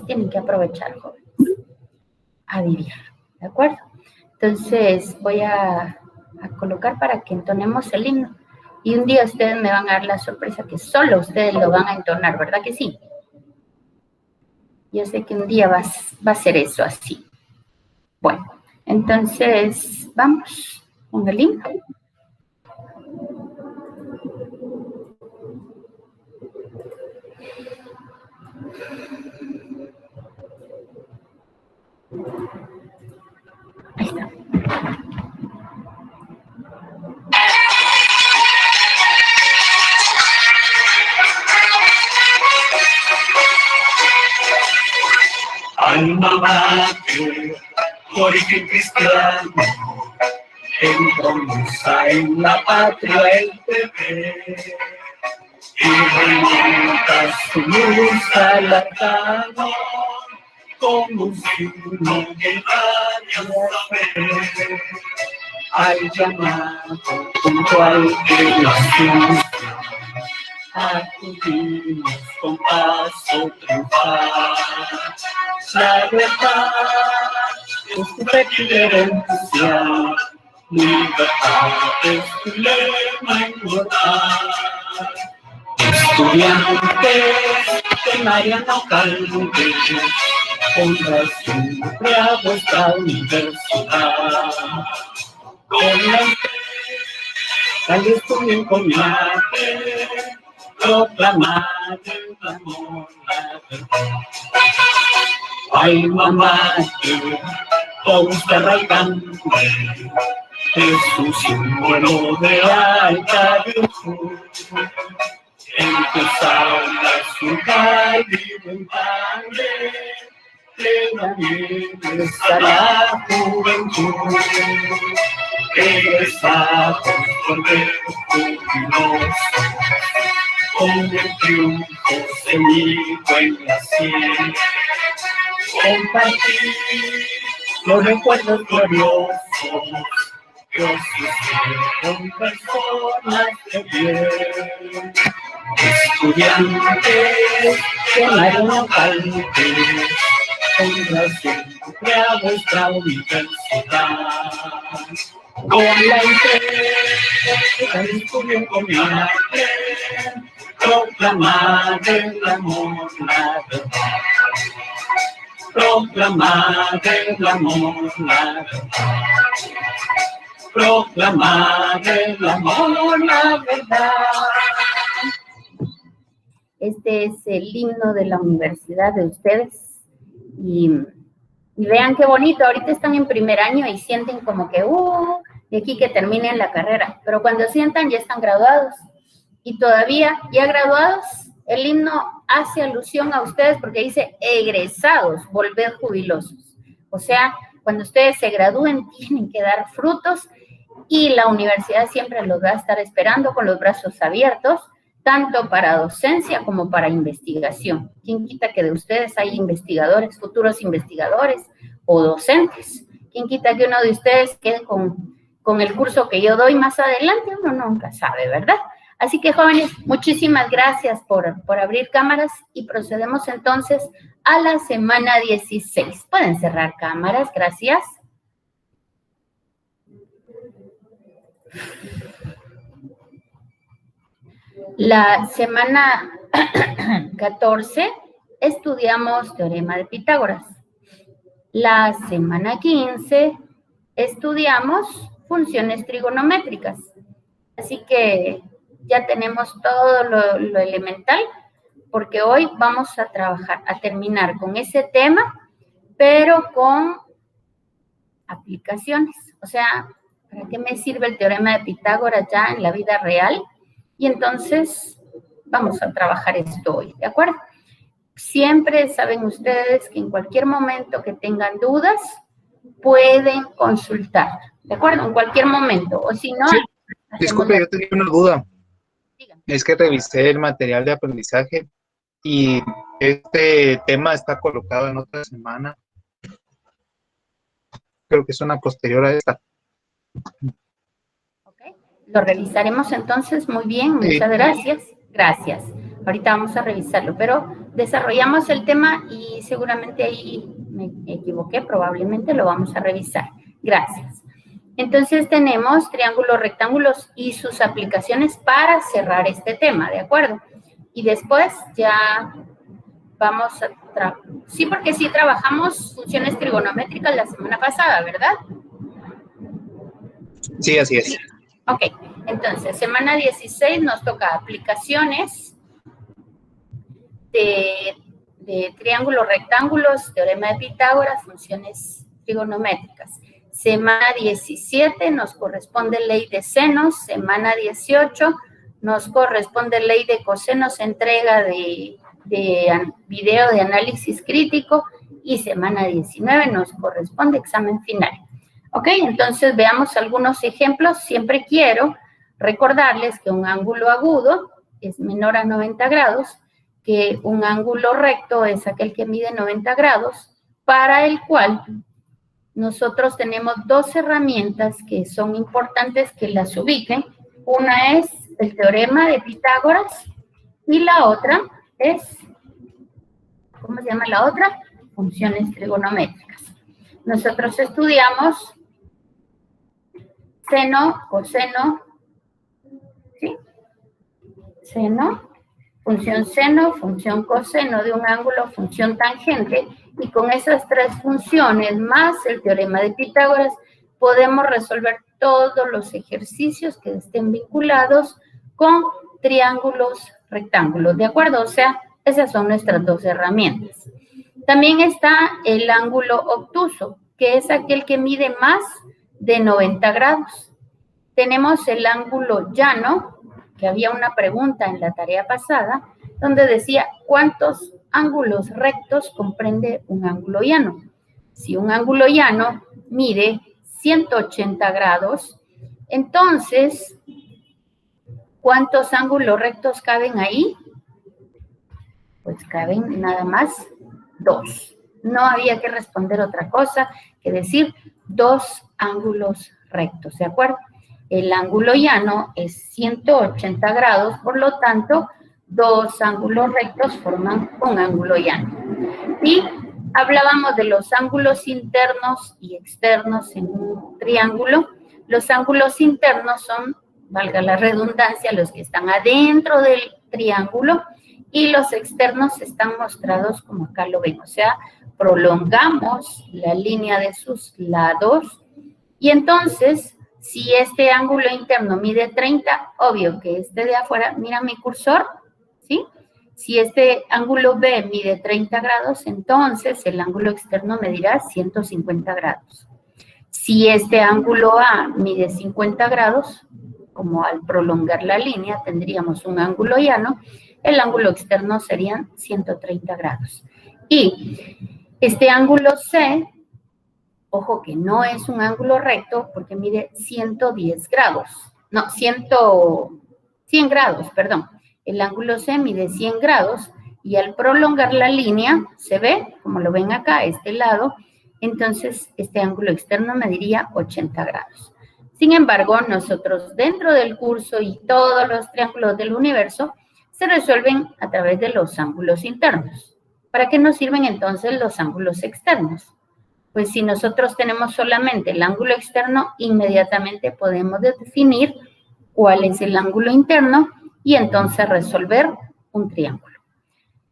tienen que aprovechar, jóvenes, a vivir, ¿de acuerdo? Entonces voy a colocar para que entonemos el himno. Y un día ustedes me van a dar la sorpresa que solo ustedes lo van a entonar, ¿verdad que sí? Yo sé que un día va a ser eso así. Bueno, entonces vamos con el himno. Ahí está. Alma mater, origen cristiano, entronuza en la patria el deber y remonta su luz al arcano como un signo de radio saber. Al llamado puntual de la ciencia, acudimos con paso triunfal. La verdad es tu pertinencia, libertad es tu lema inmortal. Estudiantes de Mariano Calde, honra siempre a vuestra universidad. Con la entrega al estudio encomiable, proclamar el amor, la verdad. Alma mater, consterrante, es un símbolo de alta virtud. En tus aulas un cálido empalme, plenamente está la juventud. Egresados por ver jubilosos, con el triunfo ceñido en la sien. Compartir los recuerdos gloriosos que os hicieron personas de bien. Estudiantes de Mariano Calde, honra siempre a vuestra universidad. Con la entrega del estudio encomiable, proclamar el amor, la verdad. Proclamar el amor, la verdad. Proclamar el amor, la verdad. Este es el himno de la universidad de ustedes. Y vean qué bonito, ahorita están en primer año y sienten como que, de aquí que terminen la carrera. Pero cuando sientan ya están graduados. Y todavía, ya graduados, el himno hace alusión a ustedes porque dice egresados, volver jubilosos. O sea, cuando ustedes se gradúen tienen que dar frutos y la universidad siempre los va a estar esperando con los brazos abiertos, tanto para docencia como para investigación. ¿Quién quita que de ustedes hay investigadores, futuros investigadores o docentes? ¿Quién quita que uno de ustedes quede con el curso que yo doy más adelante? Uno nunca sabe, ¿verdad? Así que, jóvenes, muchísimas gracias por abrir cámaras y procedemos entonces a la semana 16. Pueden cerrar cámaras, gracias. La semana 14 estudiamos teorema de Pitágoras. La semana 15 estudiamos funciones trigonométricas. Así que ya tenemos todo lo elemental, porque hoy vamos a trabajar, a terminar con ese tema, pero con aplicaciones. O sea, ¿para qué me sirve el teorema de Pitágoras ya en la vida real? Y entonces vamos a trabajar esto hoy, ¿de acuerdo? Siempre saben ustedes que en cualquier momento que tengan dudas, pueden consultar, ¿de acuerdo? En cualquier momento, o si no... Sí. Disculpe, yo tenía una duda. Dígame. Es que revisé el material de aprendizaje y este tema está colocado en otra semana. Creo que es una posterior a esta. Ok, lo revisaremos entonces, muy bien, muchas gracias. Gracias. Ahorita vamos a revisarlo, pero desarrollamos el tema y seguramente ahí me equivoqué, probablemente lo vamos a revisar. Gracias. Entonces tenemos triángulos, rectángulos y sus aplicaciones para cerrar este tema, ¿de acuerdo? Y después ya vamos a... Sí, porque sí trabajamos funciones trigonométricas la semana pasada, ¿verdad? Sí, así es. Ok, entonces, semana 16 nos toca aplicaciones de triángulos, rectángulos, teorema de Pitágoras, funciones trigonométricas. Semana 17 nos corresponde ley de senos. Semana 18 nos corresponde ley de cosenos, entrega de video de análisis crítico. Y semana 19 nos corresponde examen final. Ok, entonces veamos algunos ejemplos. Siempre quiero recordarles que un ángulo agudo es menor a 90 grados, que un ángulo recto es aquel que mide 90 grados, para el cual nosotros tenemos dos herramientas que son importantes que las ubiquen. Una es el teorema de Pitágoras y la otra es, ¿cómo se llama la otra? Funciones trigonométricas. Nosotros estudiamos seno, coseno, ¿sí? Seno, función coseno de un ángulo, función tangente, y con esas tres funciones más el teorema de Pitágoras podemos resolver todos los ejercicios que estén vinculados con triángulos, rectángulos, ¿de acuerdo? O sea, esas son nuestras dos herramientas. También está el ángulo obtuso, que es aquel que mide más de 90 grados. Tenemos el ángulo llano, que había una pregunta en la tarea pasada, donde decía, ¿cuántos ángulos rectos comprende un ángulo llano? Si un ángulo llano mide 180 grados, entonces, ¿cuántos ángulos rectos caben ahí? Pues caben nada más 2. No había que responder otra cosa que decir 2 ángulos rectos, ¿de acuerdo? El ángulo llano es 180 grados, por lo tanto, 2 ángulos rectos forman un ángulo llano. Y hablábamos de los ángulos internos y externos en un triángulo. Los ángulos internos son, valga la redundancia, los que están adentro del triángulo, y los externos están mostrados como acá lo ven. O sea, prolongamos la línea de sus lados y entonces, si este ángulo interno mide 30, obvio que este de afuera, mira mi cursor, ¿sí? Si este ángulo B mide 30 grados, entonces el ángulo externo medirá 150 grados. Si este ángulo A mide 50 grados, como al prolongar la línea tendríamos un ángulo llano, el ángulo externo serían 130 grados. Y este ángulo C, ojo que no es un ángulo recto porque mide 110 grados. No, 100 grados, perdón. El ángulo C mide 100 grados y al prolongar la línea, se ve, como lo ven acá, este lado, entonces este ángulo externo mediría 80 grados. Sin embargo, nosotros dentro del curso y todos los triángulos del universo se resuelven a través de los ángulos internos. ¿Para qué nos sirven entonces los ángulos externos? Pues si nosotros tenemos solamente el ángulo externo, inmediatamente podemos definir cuál es el ángulo interno y entonces resolver un triángulo.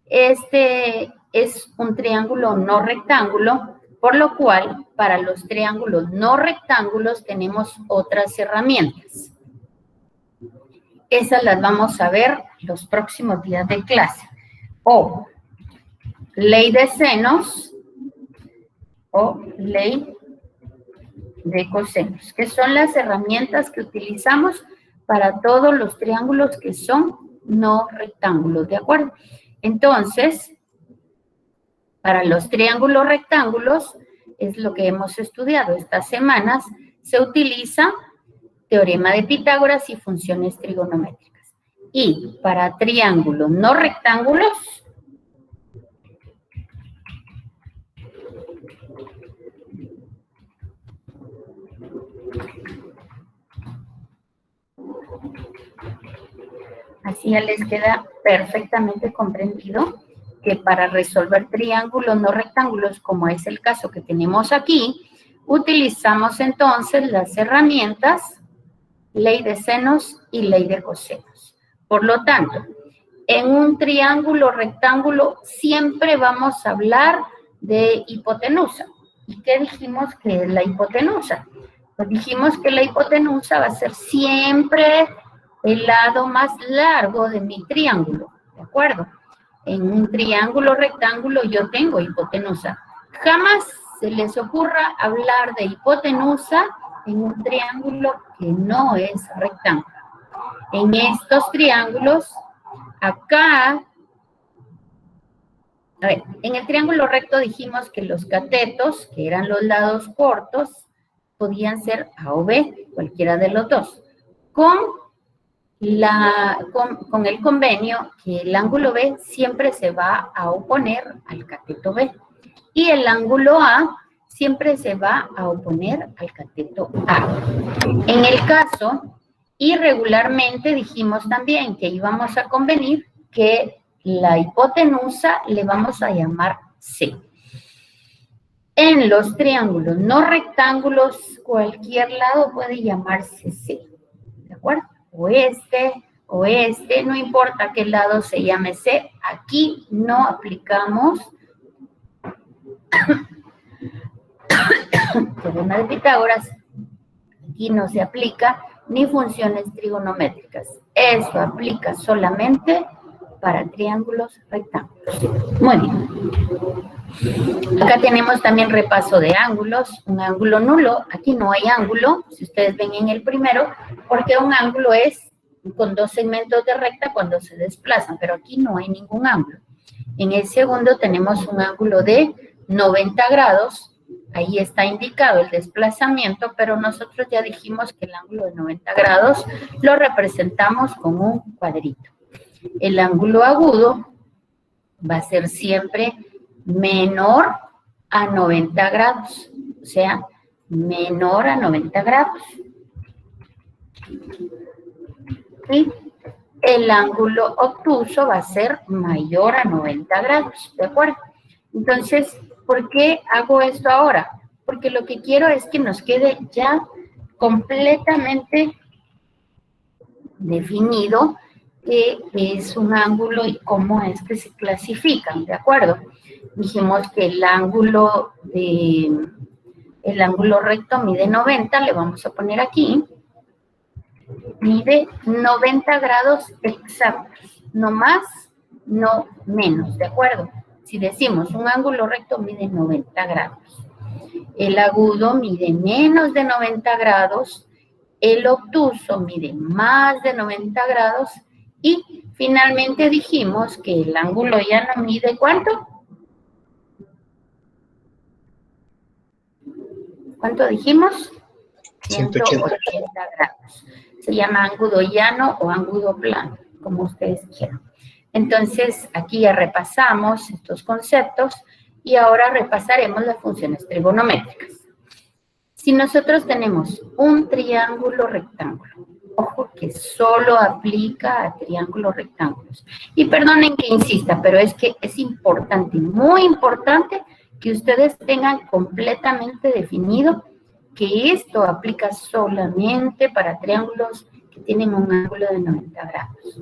Este es un triángulo no rectángulo, por lo cual para los triángulos no rectángulos tenemos otras herramientas. Esas las vamos a ver los próximos días de clase. O ley de senos o ley de cosenos, que son las herramientas que utilizamos para todos los triángulos que son no rectángulos, ¿de acuerdo? Entonces, para los triángulos rectángulos, es lo que hemos estudiado estas semanas, se utiliza teorema de Pitágoras y funciones trigonométricas. Y para triángulos no rectángulos, así si ya les queda perfectamente comprendido que para resolver triángulos no rectángulos, como es el caso que tenemos aquí, utilizamos entonces las herramientas ley de senos y ley de cosenos. Por lo tanto, en un triángulo rectángulo siempre vamos a hablar de hipotenusa. ¿Y qué dijimos que es la hipotenusa? Pues dijimos que la hipotenusa va a ser siempre el lado más largo de mi triángulo, ¿de acuerdo? En un triángulo rectángulo yo tengo hipotenusa. Jamás se les ocurra hablar de hipotenusa en un triángulo que no es rectángulo. En estos triángulos, acá, a ver, en el triángulo recto dijimos que los catetos, que eran los lados cortos, podían ser A o B, cualquiera de los dos. Con el convenio que el ángulo B siempre se va a oponer al cateto B. Y el ángulo A siempre se va a oponer al cateto A. En el caso, irregularmente dijimos también que íbamos a convenir que la hipotenusa le vamos a llamar C. En los triángulos no rectángulos, cualquier lado puede llamarse C. ¿De acuerdo? O este, no importa qué lado se llame C, aquí no aplicamos teorema de Pitágoras, aquí no se aplica ni funciones trigonométricas. Eso aplica solamente para triángulos rectángulos. Muy bien. Acá tenemos también repaso de ángulos, un ángulo nulo. Aquí no hay ángulo, si ustedes ven en el primero, porque un ángulo es con dos segmentos de recta cuando se desplazan, pero aquí no hay ningún ángulo. En el segundo tenemos un ángulo de 90 grados, ahí está indicado el desplazamiento, pero nosotros ya dijimos que el ángulo de 90 grados lo representamos con un cuadrito. El ángulo agudo va a ser siempre menor a 90 grados, o sea, menor a 90 grados. Y el ángulo obtuso va a ser mayor a 90 grados, ¿de acuerdo? Entonces, ¿por qué hago esto ahora? Porque lo que quiero es que nos quede ya completamente definido qué es un ángulo y cómo es que se clasifican, ¿de acuerdo? Dijimos que el ángulo recto mide 90, le vamos a poner aquí, mide 90 grados exactos, no más, no menos, ¿de acuerdo? Si decimos un ángulo recto mide 90 grados, el agudo mide menos de 90 grados, el obtuso mide más de 90 grados y finalmente dijimos que el ángulo llano mide ¿cuánto? ¿Cuánto dijimos? 180 grados. Se llama ángulo llano o ángulo plano, como ustedes quieran. Entonces, aquí ya repasamos estos conceptos y ahora repasaremos las funciones trigonométricas. Si nosotros tenemos un triángulo rectángulo, ojo que solo aplica a triángulos rectángulos. Y perdonen que insista, pero es que es importante, muy importante, que ustedes tengan completamente definido que esto aplica solamente para triángulos que tienen un ángulo de 90 grados.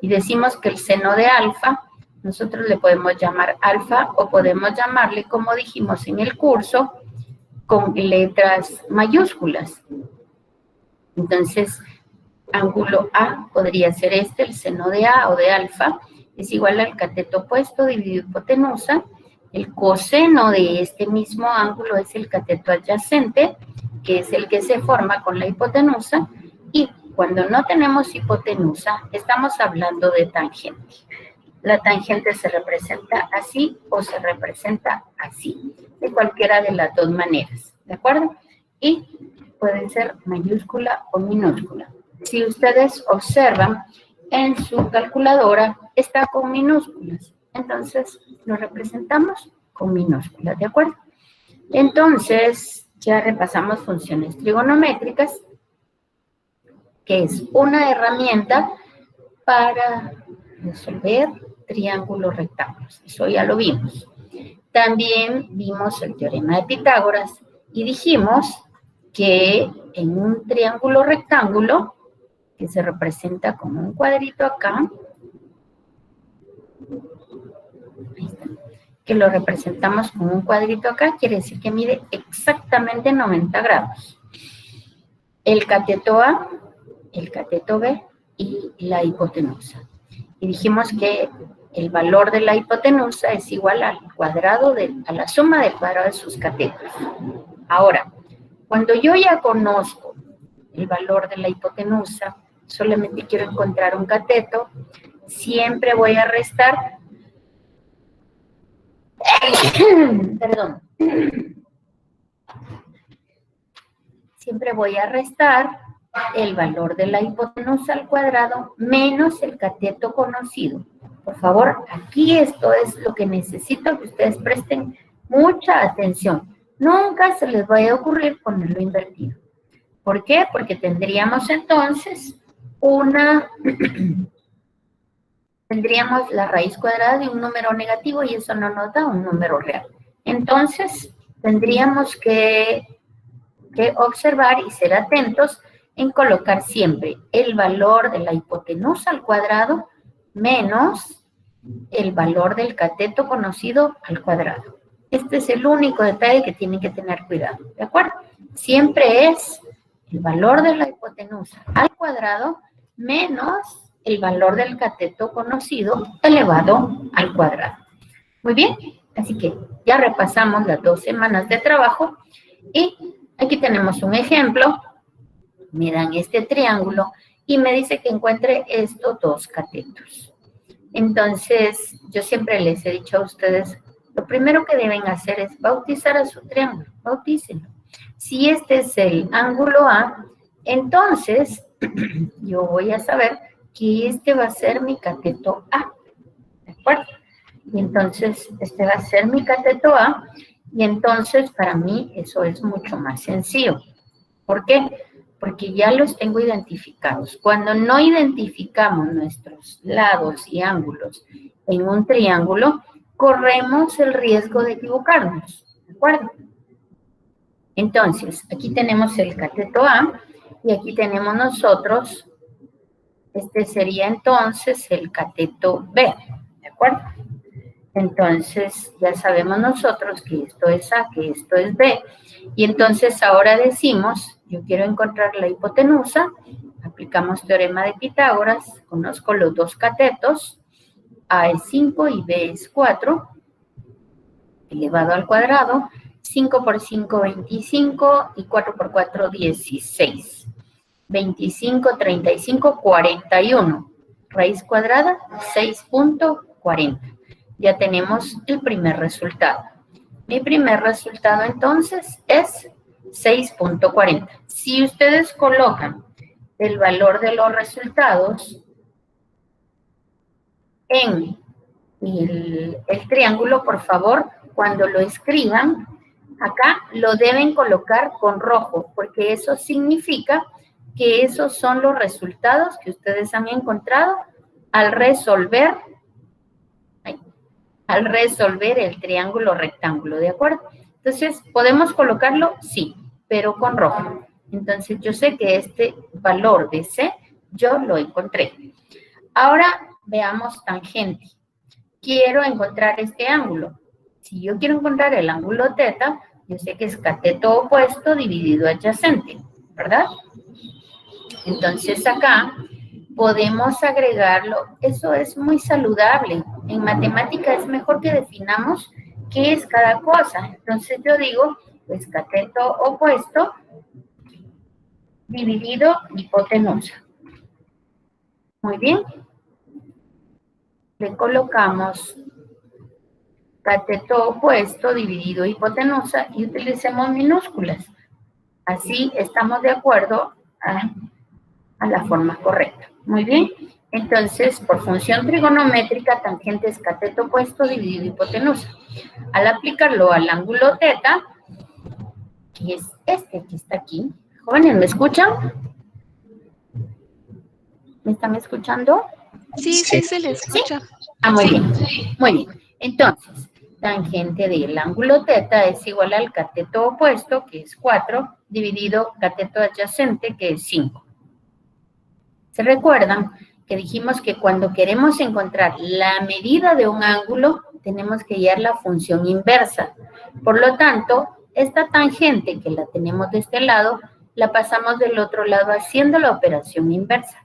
Y decimos que el seno de alfa, nosotros le podemos llamar alfa o podemos llamarle, como dijimos en el curso, con letras mayúsculas. Entonces, ángulo A podría ser este, el seno de A o de alfa, es igual al cateto opuesto dividido hipotenusa. El coseno de este mismo ángulo es el cateto adyacente, que es el que se forma con la hipotenusa, y cuando no tenemos hipotenusa, estamos hablando de tangente. La tangente se representa así o se representa así, de cualquiera de las dos maneras, ¿de acuerdo? Y puede ser mayúscula o minúscula. Si ustedes observan, en su calculadora está con minúsculas. Entonces, lo representamos con minúsculas, ¿de acuerdo? Entonces, ya repasamos funciones trigonométricas, que es una herramienta para resolver triángulos rectángulos. Eso ya lo vimos. También vimos el teorema de Pitágoras y dijimos que en un triángulo rectángulo, que se representa como un cuadrito acá, ahí está, que lo representamos como un cuadrito acá, quiere decir que mide exactamente 90 grados. El cateto A, el cateto B y la hipotenusa. Y dijimos que el valor de la hipotenusa es igual al cuadrado a la suma del cuadrado de sus catetos. Ahora, cuando yo ya conozco el valor de la hipotenusa, solamente quiero encontrar un cateto, siempre voy a restar, perdón, siempre voy a restar el valor de la hipotenusa al cuadrado menos el cateto conocido. Por favor, aquí esto es lo que necesito que ustedes presten mucha atención. Nunca se les vaya a ocurrir ponerlo invertido. ¿Por qué? Porque tendríamos entonces tendríamos la raíz cuadrada de un número negativo y eso no nos da un número real. Entonces, tendríamos que observar y ser atentos en colocar siempre el valor de la hipotenusa al cuadrado menos el valor del cateto conocido al cuadrado. Este es el único detalle que tienen que tener cuidado, ¿de acuerdo? Siempre es el valor de la hipotenusa al cuadrado menos el valor del cateto conocido elevado al cuadrado. Muy bien, así que ya repasamos las 2 semanas de trabajo y aquí tenemos un ejemplo. Me dan este triángulo y me dice que encuentre estos 2 catetos. Entonces, yo siempre les he dicho a ustedes, lo primero que deben hacer es bautizar a su triángulo, bautícenlo. Si este es el ángulo A, entonces yo voy a saber que este va a ser mi cateto A, ¿de acuerdo? Y entonces este va a ser mi cateto A, y entonces para mí eso es mucho más sencillo. ¿Por qué? Porque ya los tengo identificados. Cuando no identificamos nuestros lados y ángulos en un triángulo, corremos el riesgo de equivocarnos, ¿de acuerdo? Entonces, aquí tenemos el cateto A y aquí tenemos nosotros, este sería entonces el cateto B, ¿de acuerdo? Entonces, ya sabemos nosotros que esto es A, que esto es B. Y entonces ahora decimos, yo quiero encontrar la hipotenusa, aplicamos teorema de Pitágoras, conozco los 2 catetos, A es 5 y B es 4, elevado al cuadrado, 5 por 5, 25, y 4 por 4, 16. 25, 35, 41. Raíz cuadrada, 6.40. Ya tenemos el primer resultado. Mi primer resultado entonces es 6.40. Si ustedes colocan el valor de los resultados en el triángulo, por favor, cuando lo escriban, acá lo deben colocar con rojo, porque eso significa que esos son los resultados que ustedes han encontrado al resolver el triángulo rectángulo, ¿de acuerdo? Entonces, ¿podemos colocarlo? Sí, pero con rojo. Entonces, yo sé que este valor de C, yo lo encontré. Ahora, veamos tangente. Quiero encontrar este ángulo. Si yo quiero encontrar el ángulo teta, yo sé que es cateto opuesto dividido adyacente, ¿verdad? Entonces, acá podemos agregarlo. Eso es muy saludable. En matemática es mejor que definamos qué es cada cosa. Entonces yo digo, pues cateto opuesto dividido hipotenusa. Muy bien. Le colocamos cateto opuesto dividido hipotenusa y utilicemos minúsculas. Así estamos de acuerdo a la forma correcta. Muy bien. Entonces, por función trigonométrica, tangente es cateto opuesto dividido hipotenusa. Al aplicarlo al ángulo teta, que es este que está aquí. Jóvenes, ¿me escuchan? ¿Me están escuchando? Sí, sí, se le escucha. Ah, muy bien. Muy bien. Entonces, tangente del ángulo teta es igual al cateto opuesto, que es 4, dividido cateto adyacente, que es 5. ¿Se recuerdan que dijimos que cuando queremos encontrar la medida de un ángulo, tenemos que hallar la función inversa? Por lo tanto, esta tangente que la tenemos de este lado, la pasamos del otro lado haciendo la operación inversa.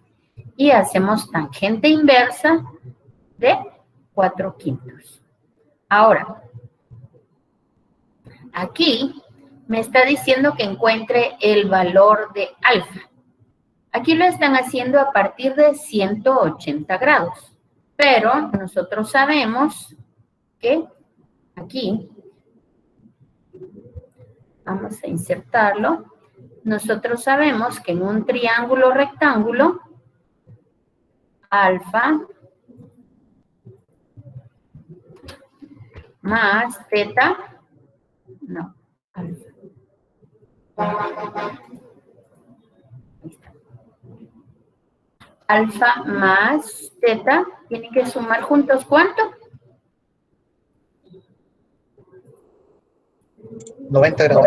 Y hacemos tangente inversa de 4/5. Ahora, aquí me está diciendo que encuentre el valor de alfa. Aquí lo están haciendo a partir de 180 grados, pero nosotros sabemos que aquí, vamos a insertarlo, nosotros sabemos que en un triángulo rectángulo, alfa más teta, no, alfa. Alfa más teta, tienen que sumar juntos, ¿cuánto? 90 grados.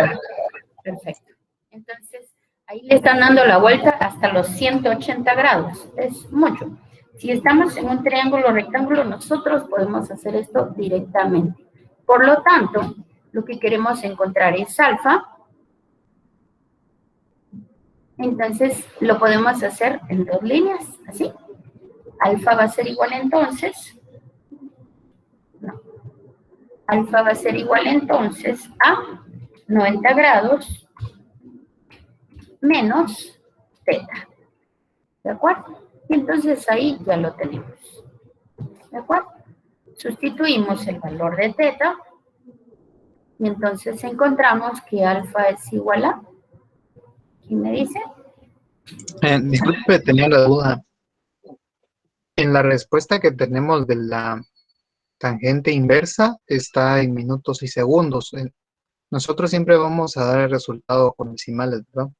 Perfecto. Entonces, ahí le están dando la vuelta hasta los 180 grados. Es mucho. Si estamos en un triángulo rectángulo, nosotros podemos hacer esto directamente. Por lo tanto, lo que queremos encontrar es alfa. Entonces, lo podemos hacer en 2 líneas, así. Alfa va a ser igual entonces, no. Alfa va a ser igual entonces a 90 grados menos teta. ¿De acuerdo? Y entonces ahí ya lo tenemos. ¿De acuerdo? Sustituimos el valor de teta y entonces encontramos que alfa es igual a, ¿quién me dice? Disculpe, tenía la duda. En la respuesta que tenemos de la tangente inversa está en minutos y segundos. Nosotros siempre vamos a dar el resultado con decimales, ¿verdad?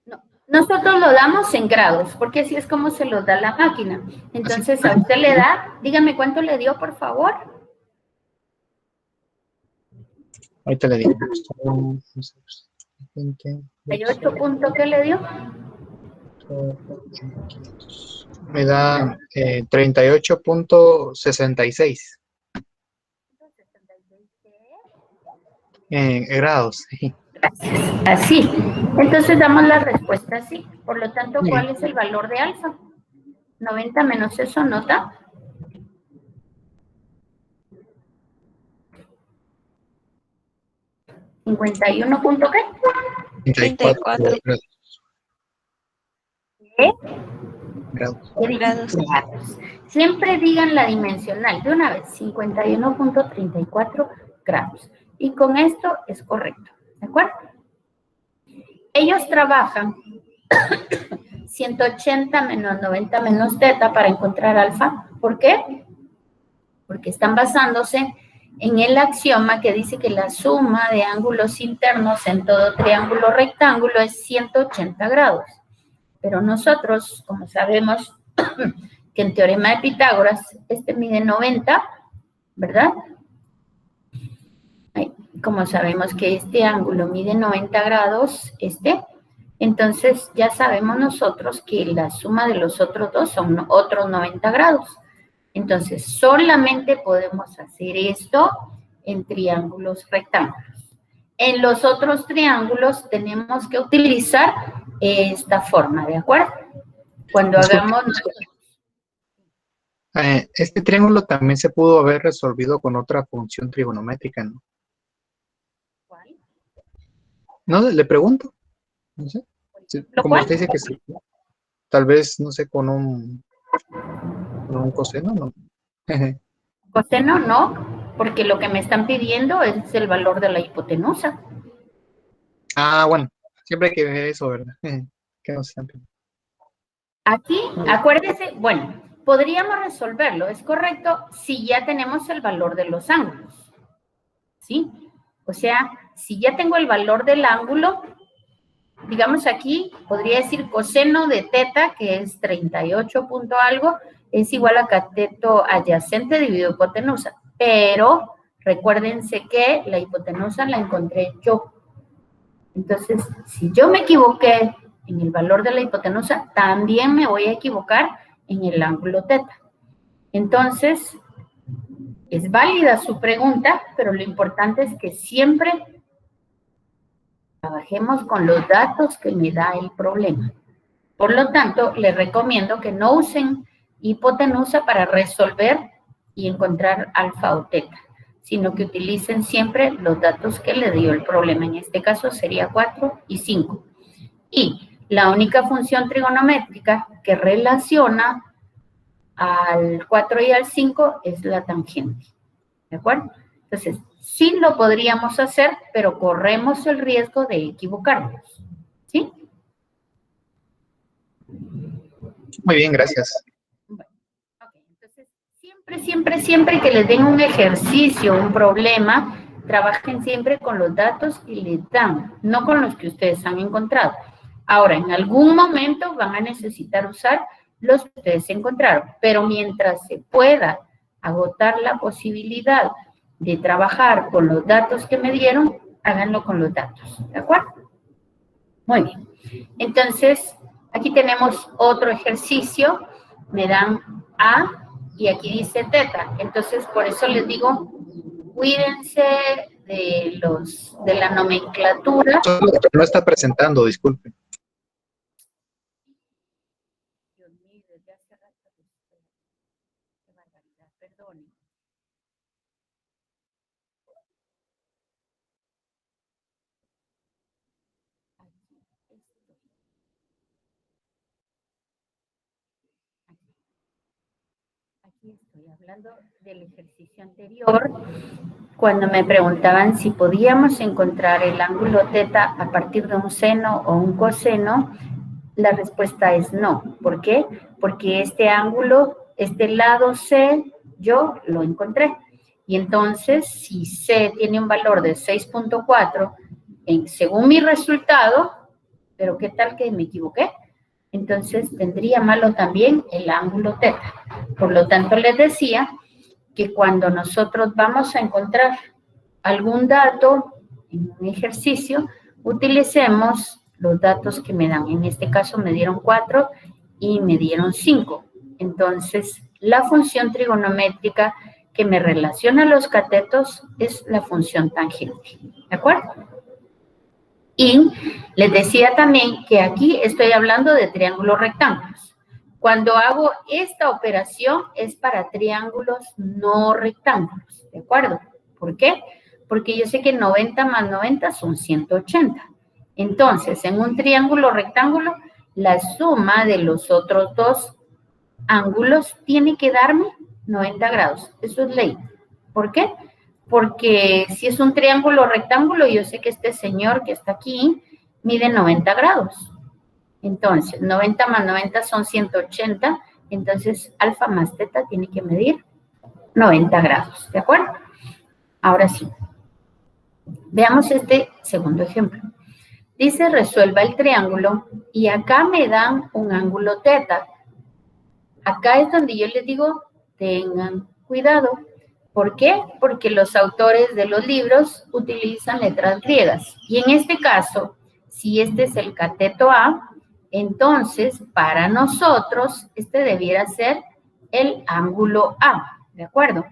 No, nosotros lo damos en grados, porque así es como se los da la máquina. Entonces a usted le da, dígame cuánto le dio, por favor. Ahorita le digo. ¿Hay 8 puntos que le dio? Me da 38.66 grados. Así. Entonces damos la respuesta así. Por lo tanto, ¿cuál es el valor de alfa? 90 menos eso, ¿nota? ¿51 punto qué? 34 ¿Qué? grados. grados. Siempre digan la dimensional de una vez, 51.34 grados. Y con esto es correcto, ¿de acuerdo? Ellos trabajan 180 menos 90 menos teta para encontrar alfa. ¿Por qué? Porque están basándose en el axioma que dice que la suma de ángulos internos en todo triángulo rectángulo es 180 grados. Pero nosotros, como sabemos que en teorema de Pitágoras, este mide 90, ¿verdad? Como sabemos que este ángulo mide 90 grados, entonces ya sabemos nosotros que la suma de los otros dos son otros 90 grados. Entonces, solamente podemos hacer esto en triángulos rectángulos. En los otros triángulos tenemos que utilizar esta forma, ¿de acuerdo? Cuando hagamos... Este triángulo también se pudo haber resolvido con otra función trigonométrica, ¿no? ¿Cuál? No, le pregunto. No sé. Como usted dice que sí. Tal vez, no sé, con un coseno, ¿no? Coseno no, porque lo que me están pidiendo es el valor de la hipotenusa. Ah, bueno, siempre hay que ver eso, ¿verdad? Que no se están pidiendo. Aquí, acuérdese, bueno, podríamos resolverlo, es correcto, si ya tenemos el valor de los ángulos, ¿sí? O sea, si ya tengo el valor del ángulo, digamos aquí, podría decir coseno de teta, que es 38 punto algo, es igual a cateto adyacente dividido hipotenusa. Pero recuérdense que la hipotenusa la encontré yo. Entonces, si yo me equivoqué en el valor de la hipotenusa, también me voy a equivocar en el ángulo teta. Entonces, es válida su pregunta, pero lo importante es que siempre trabajemos con los datos que me da el problema. Por lo tanto, les recomiendo que no usen hipotenusa para resolver y encontrar alfa o teta, sino que utilicen siempre los datos que le dio el problema. En este caso sería 4 y 5. Y la única función trigonométrica que relaciona al 4 y al 5 es la tangente. ¿De acuerdo? Entonces, sí lo podríamos hacer, pero corremos el riesgo de equivocarnos. ¿Sí? Muy bien, gracias. Bueno, ok. Entonces, siempre que les den un ejercicio, un problema, trabajen siempre con los datos que les dan, no con los que ustedes han encontrado. Ahora, en algún momento van a necesitar usar los que ustedes encontraron, pero mientras se pueda agotar la posibilidad de trabajar con los datos que me dieron, háganlo con los datos, ¿de acuerdo? Muy bien. Entonces, aquí tenemos otro ejercicio, me dan A y aquí dice teta. Entonces, por eso les digo, cuídense de la nomenclatura. No está presentando, disculpe. Dios mío, desde hace rato, qué barbaridad, perdone. Aquí estoy hablando del ejercicio anterior, cuando me preguntaban si podíamos encontrar el ángulo teta a partir de un seno o un coseno. La respuesta es no. ¿Por qué? Porque este ángulo, este lado C, yo lo encontré. Y entonces, si C tiene un valor de 6.4, según mi resultado, pero ¿qué tal que me equivoqué? Entonces, tendría malo también el ángulo teta. Por lo tanto, les decía que cuando nosotros vamos a encontrar algún dato en un ejercicio, utilicemos los datos que me dan. En este caso me dieron 4 y me dieron 5. Entonces, la función trigonométrica que me relaciona los catetos es la función tangente. ¿De acuerdo? Y les decía también que aquí estoy hablando de triángulos rectángulos. Cuando hago esta operación es para triángulos no rectángulos, ¿de acuerdo? ¿Por qué? Porque yo sé que 90 más 90 son 180. Entonces, en un triángulo rectángulo, la suma de los otros dos ángulos tiene que darme 90 grados. Eso es ley. ¿Por qué? Porque si es un triángulo rectángulo, yo sé que este señor que está aquí mide 90 grados. Entonces, 90 más 90 son 180, entonces alfa más teta tiene que medir 90 grados, ¿de acuerdo? Ahora sí. Veamos este segundo ejemplo. Dice, resuelva el triángulo y acá me dan un ángulo teta. Acá es donde yo les digo, tengan cuidado. ¿Por qué? Porque los autores de los libros utilizan letras griegas. Y en este caso, si este es el cateto A, entonces para nosotros este debiera ser el ángulo A, ¿de acuerdo?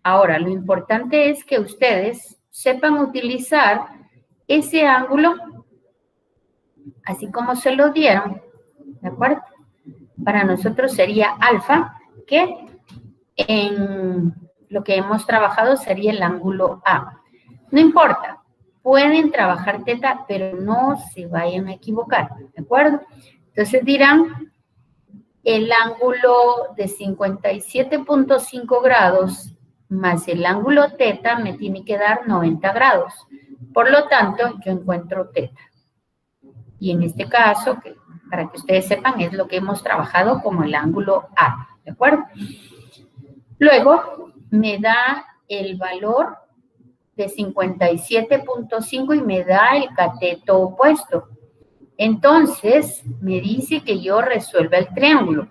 Ahora, lo importante es que ustedes sepan utilizar ese ángulo así como se lo dieron, ¿de acuerdo? Para nosotros sería alfa, que en lo que hemos trabajado sería el ángulo A. No importa, pueden trabajar teta, pero no se vayan a equivocar, ¿de acuerdo? Entonces dirán, el ángulo de 57.5 grados más el ángulo teta me tiene que dar 90 grados. Por lo tanto, yo encuentro teta. Y en este caso, para que ustedes sepan, es lo que hemos trabajado como el ángulo A, ¿de acuerdo? Luego, me da el valor de 57.5 y me da el cateto opuesto. Entonces, me dice que yo resuelva el triángulo.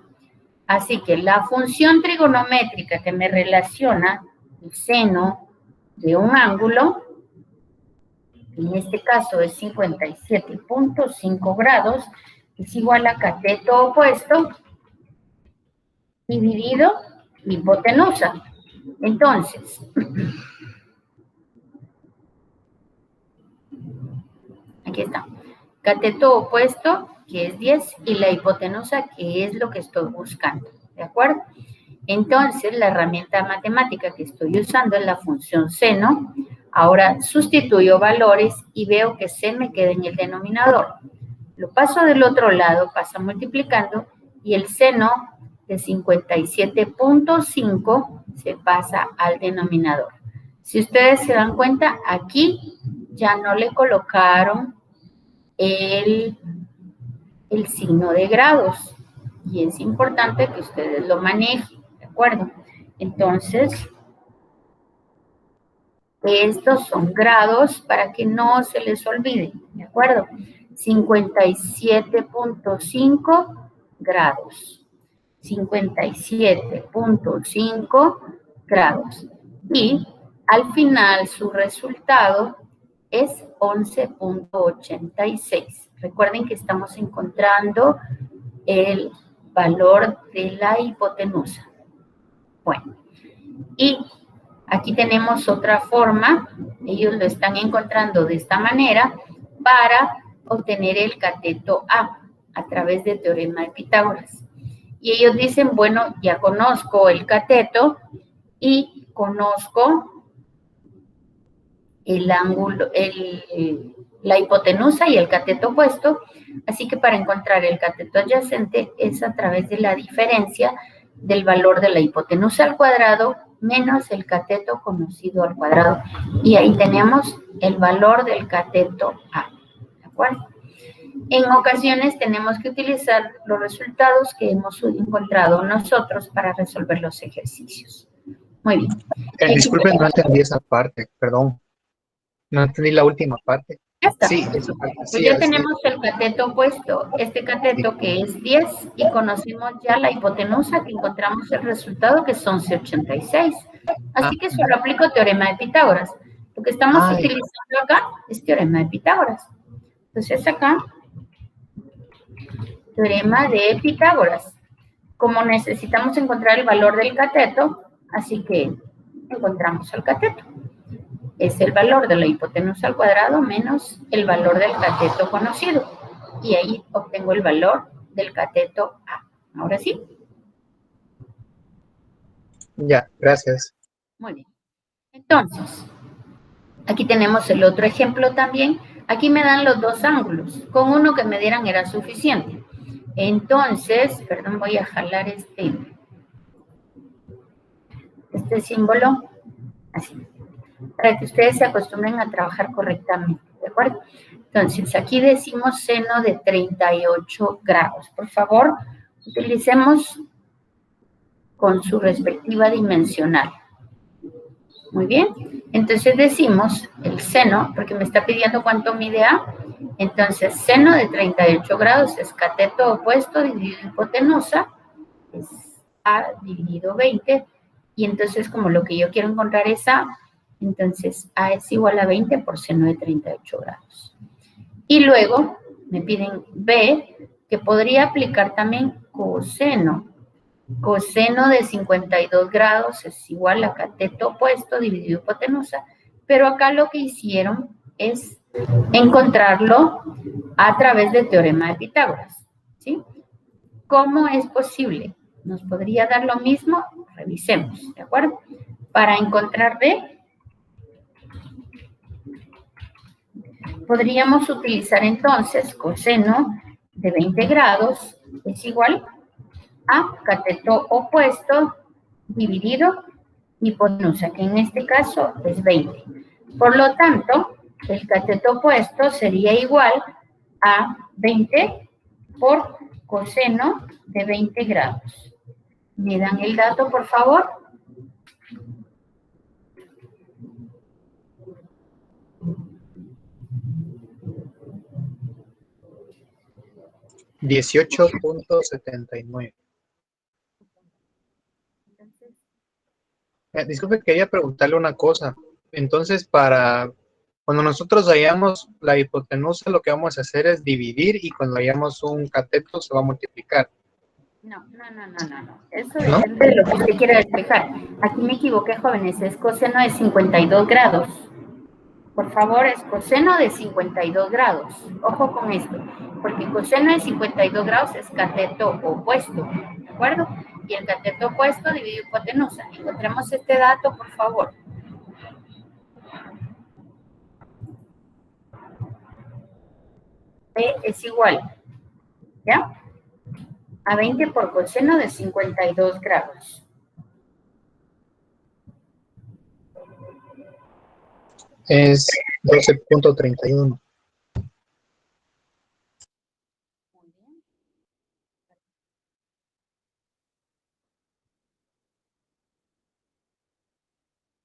Así que la función trigonométrica que me relaciona el seno de un ángulo, en este caso es 57.5 grados, es igual a cateto opuesto dividido hipotenusa. Entonces, aquí está. Cateto opuesto, que es 10, y la hipotenusa, que es lo que estoy buscando. ¿De acuerdo? Entonces, la herramienta matemática que estoy usando es la función seno. Ahora sustituyo valores y veo que c me queda en el denominador. Lo paso del otro lado, pasa multiplicando, y el seno de 57.5 se pasa al denominador. Si ustedes se dan cuenta, aquí ya no le colocaron el signo de grados. Y es importante que ustedes lo manejen, ¿de acuerdo? Entonces, estos son grados para que no se les olvide, ¿de acuerdo? 57.5 grados. 57.5 grados. Y al final su resultado es 11.86. Recuerden que estamos encontrando el valor de la hipotenusa. Bueno, y aquí tenemos otra forma, ellos lo están encontrando de esta manera para obtener el cateto a través del teorema de Pitágoras. Y ellos dicen, bueno, ya conozco el cateto y conozco el ángulo, la hipotenusa y el cateto opuesto, así que para encontrar el cateto adyacente es a través de la diferencia del valor de la hipotenusa al cuadrado menos el cateto conocido al cuadrado. Y ahí tenemos el valor del cateto A. ¿De acuerdo? En ocasiones tenemos que utilizar los resultados que hemos encontrado nosotros para resolver los ejercicios. Muy bien. Disculpen, no entendí esa parte, perdón. No entendí la última parte. Ya está. Sí, esa parte. Pues Sí, ya tenemos el cateto opuesto, este cateto sí. que es 10, y conocimos ya la hipotenusa, que encontramos el resultado, que es 11.86. Así que solo aplico teorema de Pitágoras. Lo que estamos utilizando acá es teorema de Pitágoras. Entonces acá, teorema de Pitágoras. Como necesitamos encontrar el valor del cateto, así que encontramos el cateto. Es el valor de la hipotenusa al cuadrado menos el valor del cateto conocido. Y ahí obtengo el valor del cateto A. Ahora sí. Ya, gracias. Muy bien. Entonces, aquí tenemos el otro ejemplo también. Aquí me dan los dos ángulos. Con uno que me dieran era suficiente. Entonces, perdón, voy a jalar este símbolo así, para que ustedes se acostumbren a trabajar correctamente, ¿de acuerdo? Entonces, aquí decimos seno de 38 grados. Por favor, utilicemos con su respectiva dimensional. Muy bien. Entonces decimos el seno, porque me está pidiendo cuánto mide A. Entonces, seno de 38 grados es cateto opuesto dividido hipotenusa, es A dividido 20. Y entonces, como lo que yo quiero encontrar es A, entonces A es igual a 20 por seno de 38 grados. Y luego me piden B, que podría aplicar también coseno. Coseno de 52 grados es igual a cateto opuesto dividido hipotenusa, pero acá lo que hicieron es encontrarlo a través del teorema de Pitágoras, ¿sí? ¿Cómo es posible? ¿Nos podría dar lo mismo? Revisemos, ¿de acuerdo? Para encontrar B, podríamos utilizar entonces coseno de 20 grados es igual a cateto opuesto dividido hipotenusa, que en este caso es 20. Por lo tanto, el cateto opuesto sería igual a 20 por coseno de 20 grados. ¿Me dan el dato, por favor? 18.79. Disculpe, quería preguntarle una cosa. Entonces, cuando nosotros hallamos la hipotenusa, lo que vamos a hacer es dividir, y cuando hallamos un cateto se va a multiplicar. No. Eso ¿No? depende de lo que usted quiera despejar. Aquí me equivoqué, jóvenes, es coseno de 52 grados. Por favor, es coseno de 52 grados. Ojo con esto, porque coseno de 52 grados es cateto opuesto, ¿de acuerdo? Y el cateto opuesto divide hipotenusa. Encontremos este dato, por favor. P es igual, ¿ya? A 20 por coseno de 52 grados. Es 12.31. Muy bien.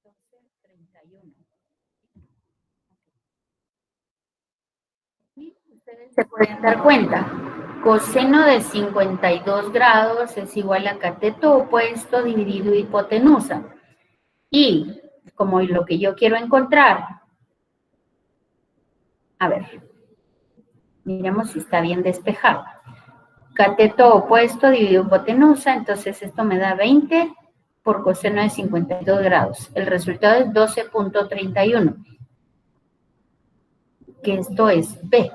12.31. Y ustedes se pueden dar cuenta, coseno de 52 grados es igual a cateto opuesto dividido hipotenusa. Y como lo que yo quiero encontrar, a ver, miremos si está bien despejado. Cateto opuesto dividido hipotenusa, entonces esto me da 20 por coseno de 52 grados. El resultado es 12.31, que esto es B.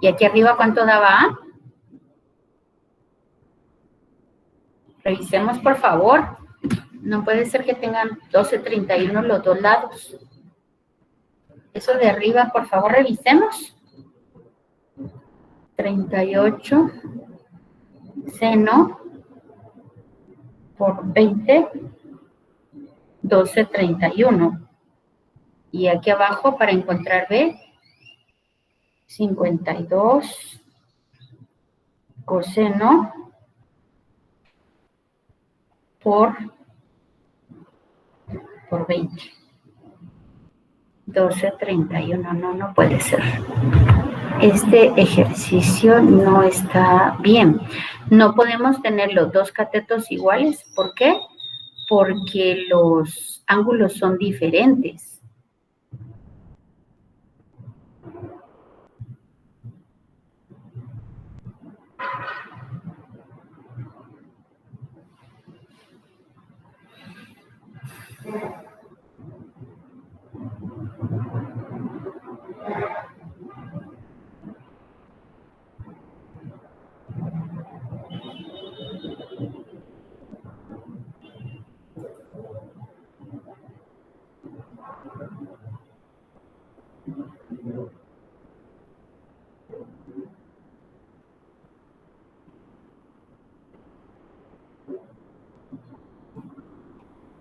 ¿Y aquí arriba cuánto daba A? Revisemos, por favor. No puede ser que tengan 12.31 los dos lados. Eso de arriba, por favor, revisemos. 38 seno por 20, 12.31. Y aquí abajo, para encontrar B, 52 coseno por 20. 12.31, no puede ser. Este ejercicio no está bien. No podemos tener los dos catetos iguales. ¿Por qué? Porque los ángulos son diferentes.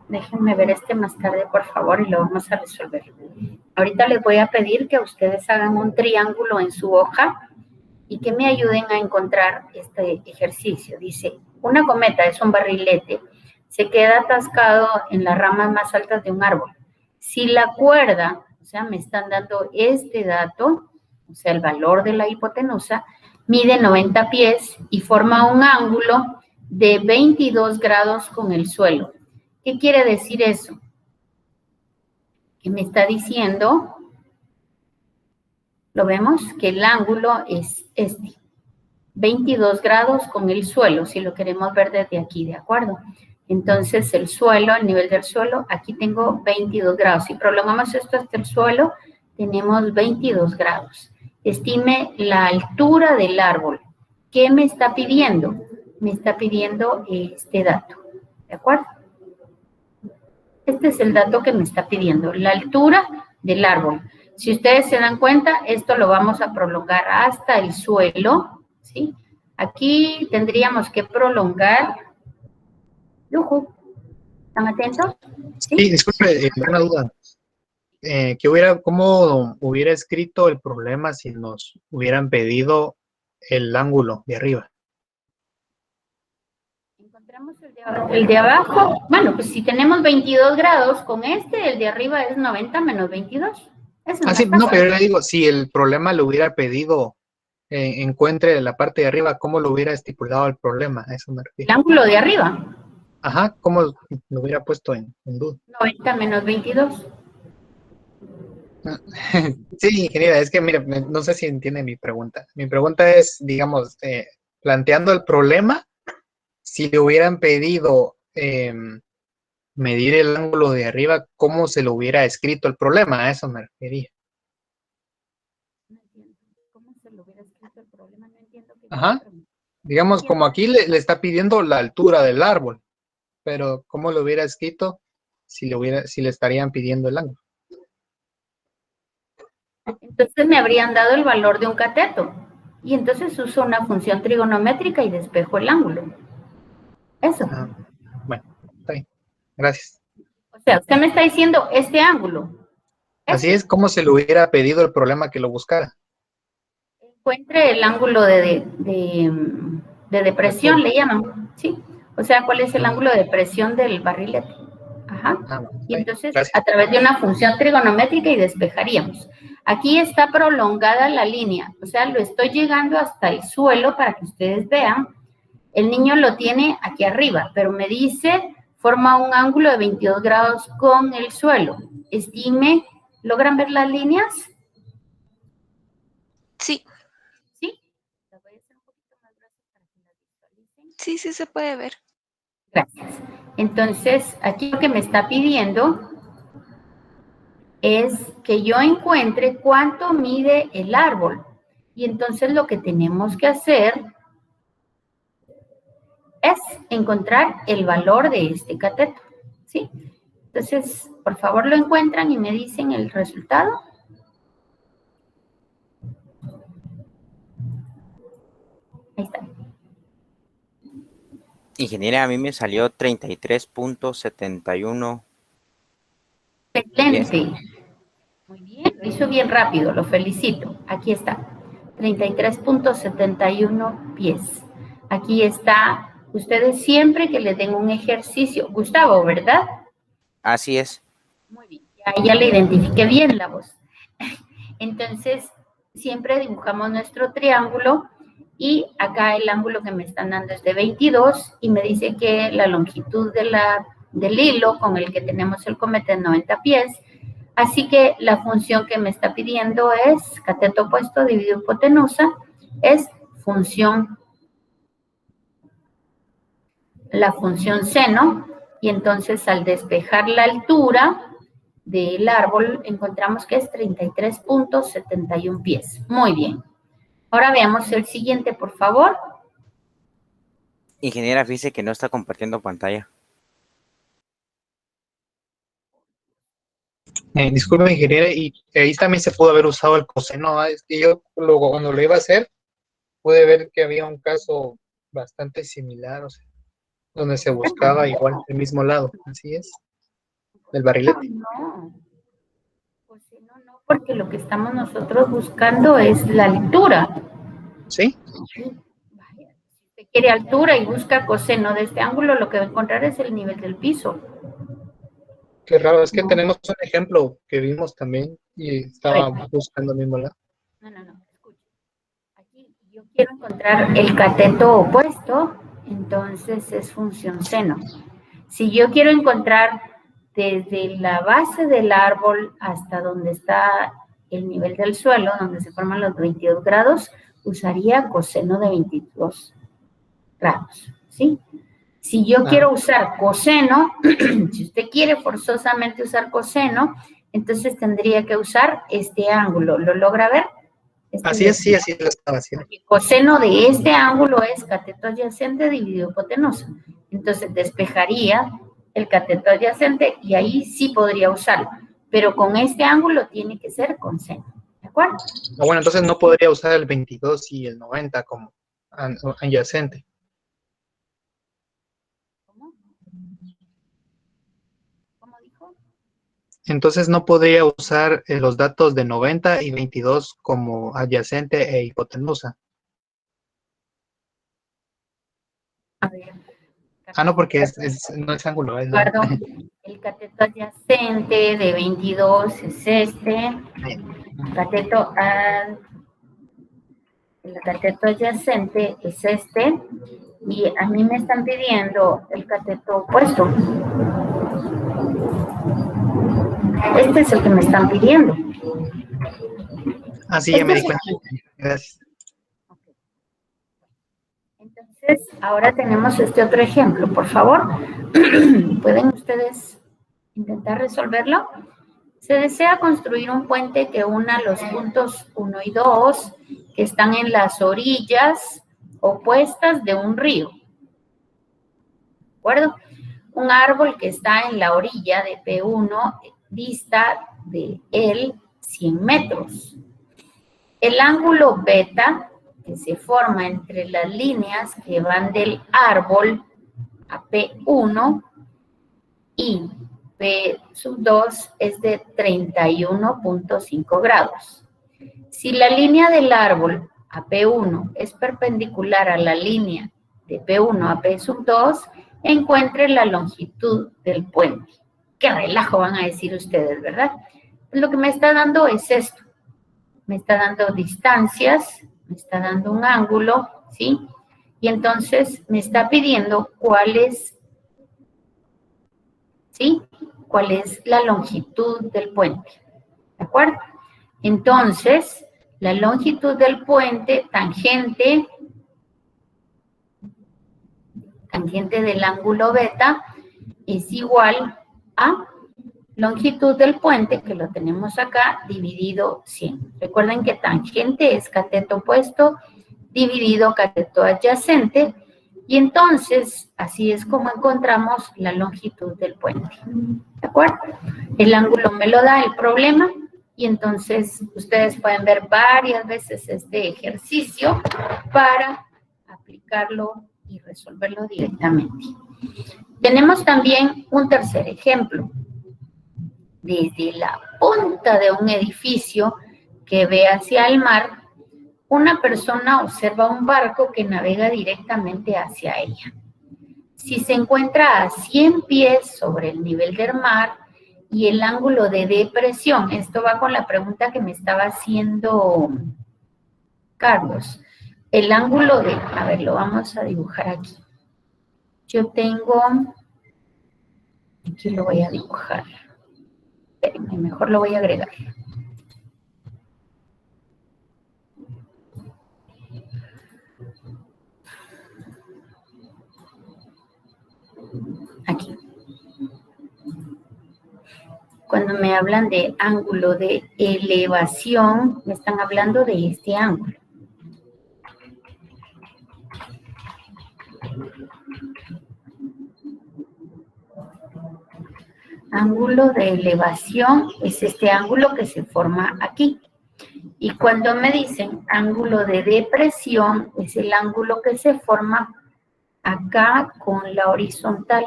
Déjenme ver este más tarde, por favor, y lo vamos a resolver. Ahorita les voy a pedir que ustedes hagan un triángulo en su hoja y que me ayuden a encontrar este ejercicio. Dice, una cometa es un barrilete, se queda atascado en las ramas más altas de un árbol. Si la cuerda, o sea, me están dando este dato, o sea, el valor de la hipotenusa, mide 90 pies y forma un ángulo de 22 grados con el suelo. ¿Qué quiere decir eso? Que me está diciendo, ¿lo vemos? Que el ángulo es este, 22 grados con el suelo, si lo queremos ver desde aquí, ¿de acuerdo? Entonces el suelo, el nivel del suelo, aquí tengo 22 grados. Si prolongamos esto hasta el suelo, tenemos 22 grados. Estime la altura del árbol. ¿Qué me está pidiendo? Me está pidiendo este dato, ¿de acuerdo? Este es el dato que me está pidiendo, la altura del árbol. Si ustedes se dan cuenta, esto lo vamos a prolongar hasta el suelo, ¿sí? Aquí tendríamos que prolongar. ¿Están atentos? Sí, disculpe, una duda. ¿Cómo hubiera escrito el problema si nos hubieran pedido el ángulo de arriba? Encontramos el de abajo. Bueno, pues si tenemos 22 grados con el de arriba es 90 menos 22. Eso es Sí, más no, fácil. pero le digo, si el problema lo hubiera pedido, encuentre la parte de arriba, ¿cómo lo hubiera estipulado el problema? A eso me El refiero. ángulo de arriba, Ajá, ¿cómo lo hubiera puesto en duda? 90 menos 22. Sí, ingeniera, es que mire, no sé si entiende mi pregunta. Mi pregunta es, digamos, planteando el problema, si le hubieran pedido medir el ángulo de arriba, ¿cómo se lo hubiera escrito el problema? A eso me refería. No entiendo. ¿Cómo se lo hubiera escrito el problema? No entiendo qué quiere Ajá, preguntar. digamos, como aquí le está pidiendo la altura del árbol, pero ¿cómo lo hubiera escrito si le estarían pidiendo el ángulo? Entonces me habrían dado el valor de un cateto. Y entonces uso una función trigonométrica y despejo el ángulo. Eso. Ah, bueno, está bien. Gracias. O sea, usted me está diciendo este ángulo. Así es como se le hubiera pedido el problema que lo buscara. Encuentre el ángulo de depresión, le llaman, ¿sí? O sea, ¿cuál es el ángulo de depresión del barrilete? Ajá. Bueno, Y está bien. entonces, Gracias. a través de una función trigonométrica y despejaríamos. Aquí está prolongada la línea, o sea, lo estoy llegando hasta el suelo para que ustedes vean. El niño lo tiene aquí arriba, pero me dice, forma un ángulo de 22 grados con el suelo. Estime, ¿logran ver las líneas? Sí, ¿Sí? Las voy a hacer un poquito más gruesas para que las visualicen. sí, sí se puede ver. Gracias. Entonces, aquí lo que me está pidiendo es que yo encuentre cuánto mide el árbol. Y entonces lo que tenemos que hacer es encontrar el valor de este cateto, ¿sí? Entonces, por favor lo encuentran y me dicen el resultado. Ahí está. Ingeniera, a mí me salió 33.71. Excelente. Muy bien, lo hizo bien rápido, lo felicito. Aquí está, 33.71 pies. Aquí está, ustedes siempre que les den un ejercicio, Gustavo, ¿verdad? Así es. Muy bien, ya le identifiqué bien la voz. Entonces, siempre dibujamos nuestro triángulo y acá el ángulo que me están dando es de 22 y me dice que la longitud del hilo con el que tenemos el cometa es 90 pies. Así que la función que me está pidiendo es cateto opuesto dividido hipotenusa, es la función seno, y entonces al despejar la altura del árbol encontramos que es 33.71 pies. Muy bien. Ahora veamos el siguiente, por favor. Ingeniera, fíjese que no está compartiendo pantalla. Disculpe, ingeniera, y ahí también se pudo haber usado el coseno. Es que yo cuando lo iba a hacer, pude ver que había un caso bastante similar, o sea, donde se buscaba igual el mismo lado. Así es, del barrilete. No, coseno no, porque lo que estamos nosotros buscando es la altura. ¿Sí? Vaya, si usted quiere altura y busca coseno de este ángulo, lo que va a encontrar es el nivel del piso. Qué raro, es que No. tenemos un ejemplo que vimos también y estaba buscando el mismo lado. No, escuche. Aquí yo quiero encontrar el cateto opuesto, entonces es función seno. Si yo quiero encontrar desde la base del árbol hasta donde está el nivel del suelo, donde se forman los 22 grados, usaría coseno de 22 grados, ¿sí? Si yo quiero usar coseno, si usted quiere forzosamente usar coseno, entonces tendría que usar este ángulo. ¿Lo logra ver? Así es, sí, así lo estaba haciendo. El coseno de este ángulo es cateto adyacente dividido hipotenusa. Entonces despejaría el cateto adyacente y ahí sí podría usarlo. Pero con este ángulo tiene que ser con seno. ¿De acuerdo? Bueno, entonces no podría usar el 22 y el 90 como adyacente. ¿Cómo dijo? Entonces no podría usar los datos de 90 y 22 como adyacente e hipotenusa. A ver, Ah, no, porque no es ángulo. Es Eduardo, el cateto adyacente de 22 es este. El cateto adyacente es este. Y a mí me están pidiendo el cateto opuesto. Este es el que me están pidiendo. Ah, sí, ya me di cuenta. Gracias. Entonces, ahora tenemos este otro ejemplo, por favor. ¿Pueden ustedes intentar resolverlo? Se desea construir un puente que una los puntos 1 y 2 que están en las orillas opuestas de un río. ¿De acuerdo? Un árbol que está en la orilla de P1 dista de él 100 metros. El ángulo beta que se forma entre las líneas que van del árbol a P1 y P2 es de 31.5 grados. Si la línea del árbol a P1 es perpendicular a la línea de P1 a P2, encuentre la longitud del puente. Qué relajo van a decir ustedes, ¿verdad? Lo que me está dando es esto. Me está dando distancias, me está dando un ángulo, ¿sí? Y entonces me está pidiendo cuál es, ¿sí? ¿Cuál es la longitud del puente? ¿De acuerdo? Entonces, la longitud del puente tangente del ángulo beta es igual a longitud del puente, que lo tenemos acá, dividido 100. Recuerden que tangente es cateto opuesto dividido cateto adyacente, y entonces así es como encontramos la longitud del puente. ¿De acuerdo? El ángulo me lo da el problema, y entonces ustedes pueden ver varias veces este ejercicio para aplicarlo y resolverlo directamente. Tenemos también un tercer ejemplo. Desde la punta de un edificio que ve hacia el mar, una persona observa un barco que navega directamente hacia ella. Si se encuentra a 100 pies sobre el nivel del mar y el ángulo de depresión, esto va con la pregunta que me estaba haciendo Carlos, el ángulo de, a ver, lo vamos a dibujar aquí. Yo tengo, aquí lo voy a dibujar. Espérenme, mejor lo voy a agregar. Aquí. Cuando me hablan de ángulo de elevación, me están hablando de este ángulo. Ángulo de elevación es este ángulo que se forma aquí. Y cuando me dicen ángulo de depresión, es el ángulo que se forma acá con la horizontal.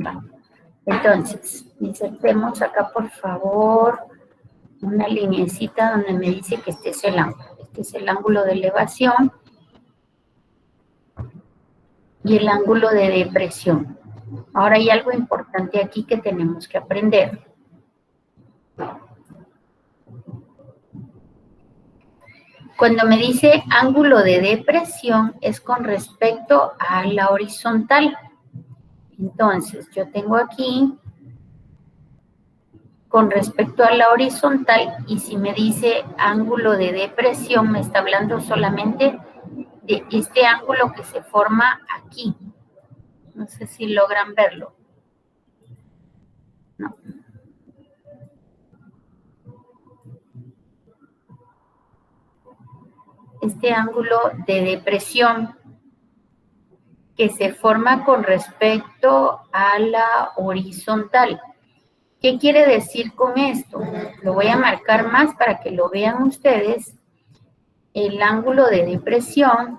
Va. Entonces, insertemos acá, por favor, una lineecita donde me dice que este es el ángulo. Este es el ángulo de elevación y el ángulo de depresión. Ahora hay algo importante aquí que tenemos que aprender. Cuando me dice ángulo de depresión es con respecto a la horizontal. Entonces, yo tengo aquí con respecto a la horizontal, y si me dice ángulo de depresión, me está hablando solamente de este ángulo que se forma aquí. No sé si logran verlo. No. Este ángulo de depresión que se forma con respecto a la horizontal. ¿Qué quiere decir con esto? Lo voy a marcar más para que lo vean ustedes. El ángulo de depresión,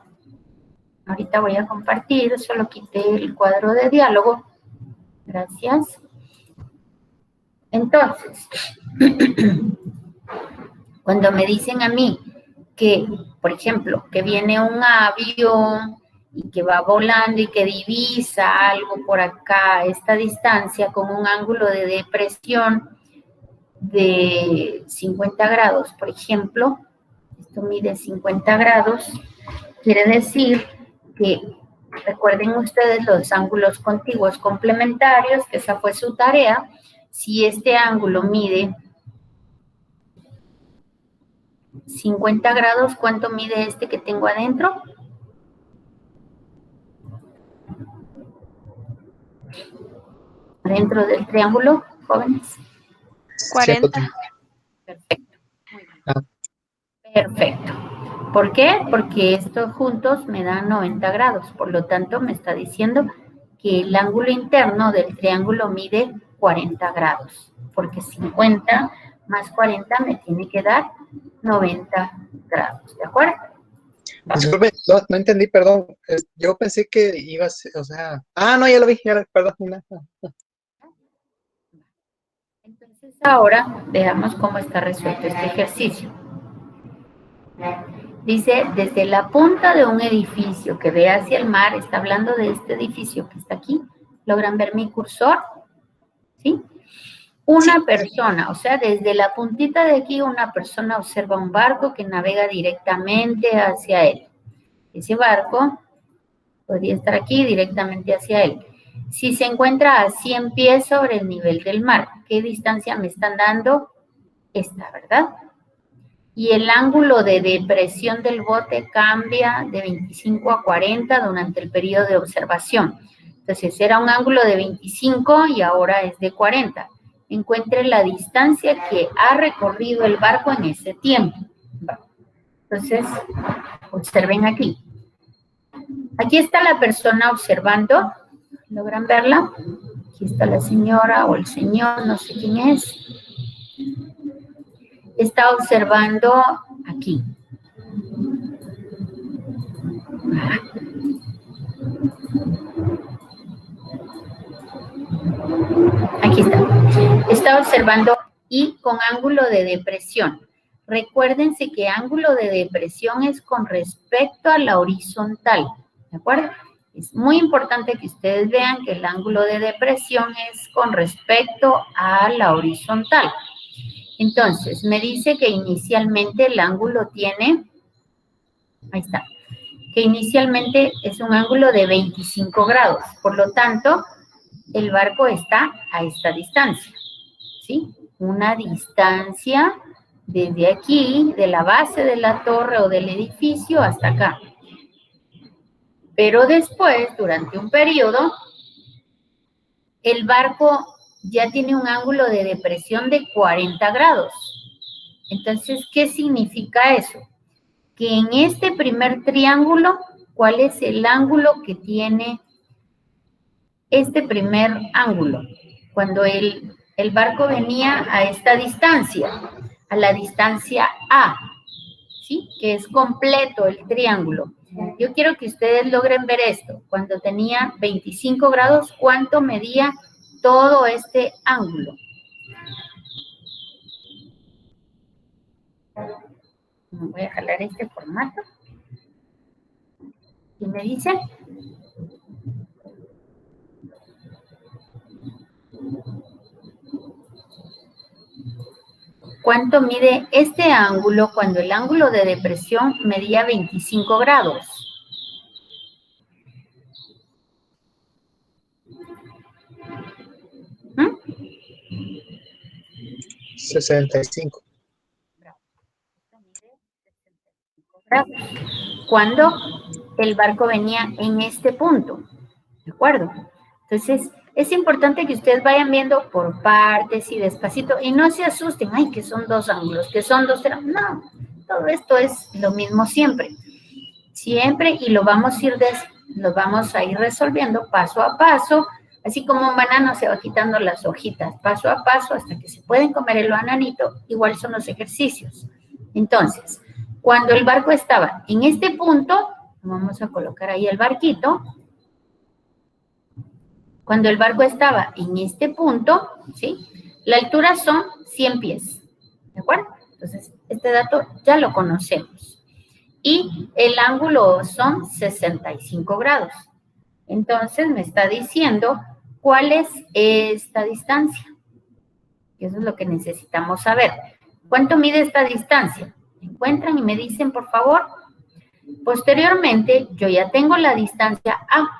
ahorita voy a compartir, solo quité el cuadro de diálogo. Gracias. Entonces, cuando me dicen a mí que, por ejemplo, que viene un avión y que va volando y que divisa algo por acá, esta distancia, con un ángulo de depresión de 50 grados, por ejemplo, esto mide 50 grados, quiere decir que, recuerden ustedes los ángulos contiguos complementarios, que esa fue su tarea. Si este ángulo mide 50 grados, ¿cuánto mide este que tengo adentro? Adentro del triángulo, jóvenes. 40. Perfecto. Perfecto. ¿Por qué? Porque estos juntos me dan 90 grados. Por lo tanto, me está diciendo que el ángulo interno del triángulo mide 40 grados. Porque 50 más 40 me tiene que dar 90 grados. ¿De acuerdo? Disculpe, no entendí, perdón. Yo pensé que iba a ser, o sea... Ah, no, ya lo vi, perdón. Entonces, ahora veamos cómo está resuelto este ejercicio. Dice, desde la punta de un edificio que ve hacia el mar, está hablando de este edificio que está aquí. ¿Logran ver mi cursor? ¿Sí? Una persona, o sea, desde la puntita de aquí, una persona observa un barco que navega directamente hacia él. Ese barco podría estar aquí directamente hacia él. Si se encuentra a 100 pies sobre el nivel del mar, ¿qué distancia me están dando? Esta, ¿verdad? Y el ángulo de depresión del bote cambia de 25 a 40 durante el periodo de observación. Entonces, era un ángulo de 25 y ahora es de 40. Encuentre la distancia que ha recorrido el barco en ese tiempo. Entonces, observen aquí. Aquí está la persona observando. ¿Logran verla? Aquí está la señora o el señor, no sé quién es. Está observando aquí. Aquí está. Está observando y con ángulo de depresión. Recuérdense que ángulo de depresión es con respecto a la horizontal. ¿De acuerdo? Es muy importante que ustedes vean que el ángulo de depresión es con respecto a la horizontal. Entonces, me dice que inicialmente el ángulo tiene, ahí está, que inicialmente es un ángulo de 25 grados. Por lo tanto, el barco está a esta distancia, ¿sí? Una distancia desde aquí, de la base de la torre o del edificio hasta acá. Pero después, durante un periodo, el barco ya tiene un ángulo de depresión de 40 grados. Entonces, ¿qué significa eso? Que en este primer triángulo, ¿cuál es el ángulo que tiene este primer ángulo? Cuando el barco venía a esta distancia, a la distancia A, ¿sí? Que es completo el triángulo. Yo quiero que ustedes logren ver esto. Cuando tenía 25 grados, ¿cuánto medía todo este ángulo? Voy a jalar este formato. ¿Y me dice? ¿Cuánto mide este ángulo cuando el ángulo de depresión medía 25 grados? ¿Mm? 65. Cuando el barco venía en este punto, ¿de acuerdo? Entonces, es importante que ustedes vayan viendo por partes y despacito y no se asusten, ay, que son dos ángulos, que son dos, no, todo esto es lo mismo siempre, y lo vamos a ir resolviendo paso a paso, así como un banano se va quitando las hojitas, paso a paso, hasta que se pueden comer el bananito, igual son los ejercicios. Entonces, cuando el barco estaba en este punto, vamos a colocar ahí el barquito. Cuando el barco estaba en este punto, ¿sí? La altura son 100 pies, ¿de acuerdo? Entonces, este dato ya lo conocemos. y el ángulo son 65 grados. Entonces me está diciendo cuál es esta distancia. Eso es lo que necesitamos saber. ¿Cuánto mide esta distancia? ¿Me encuentran y me dicen, por favor? Posteriormente, yo ya tengo la distancia A.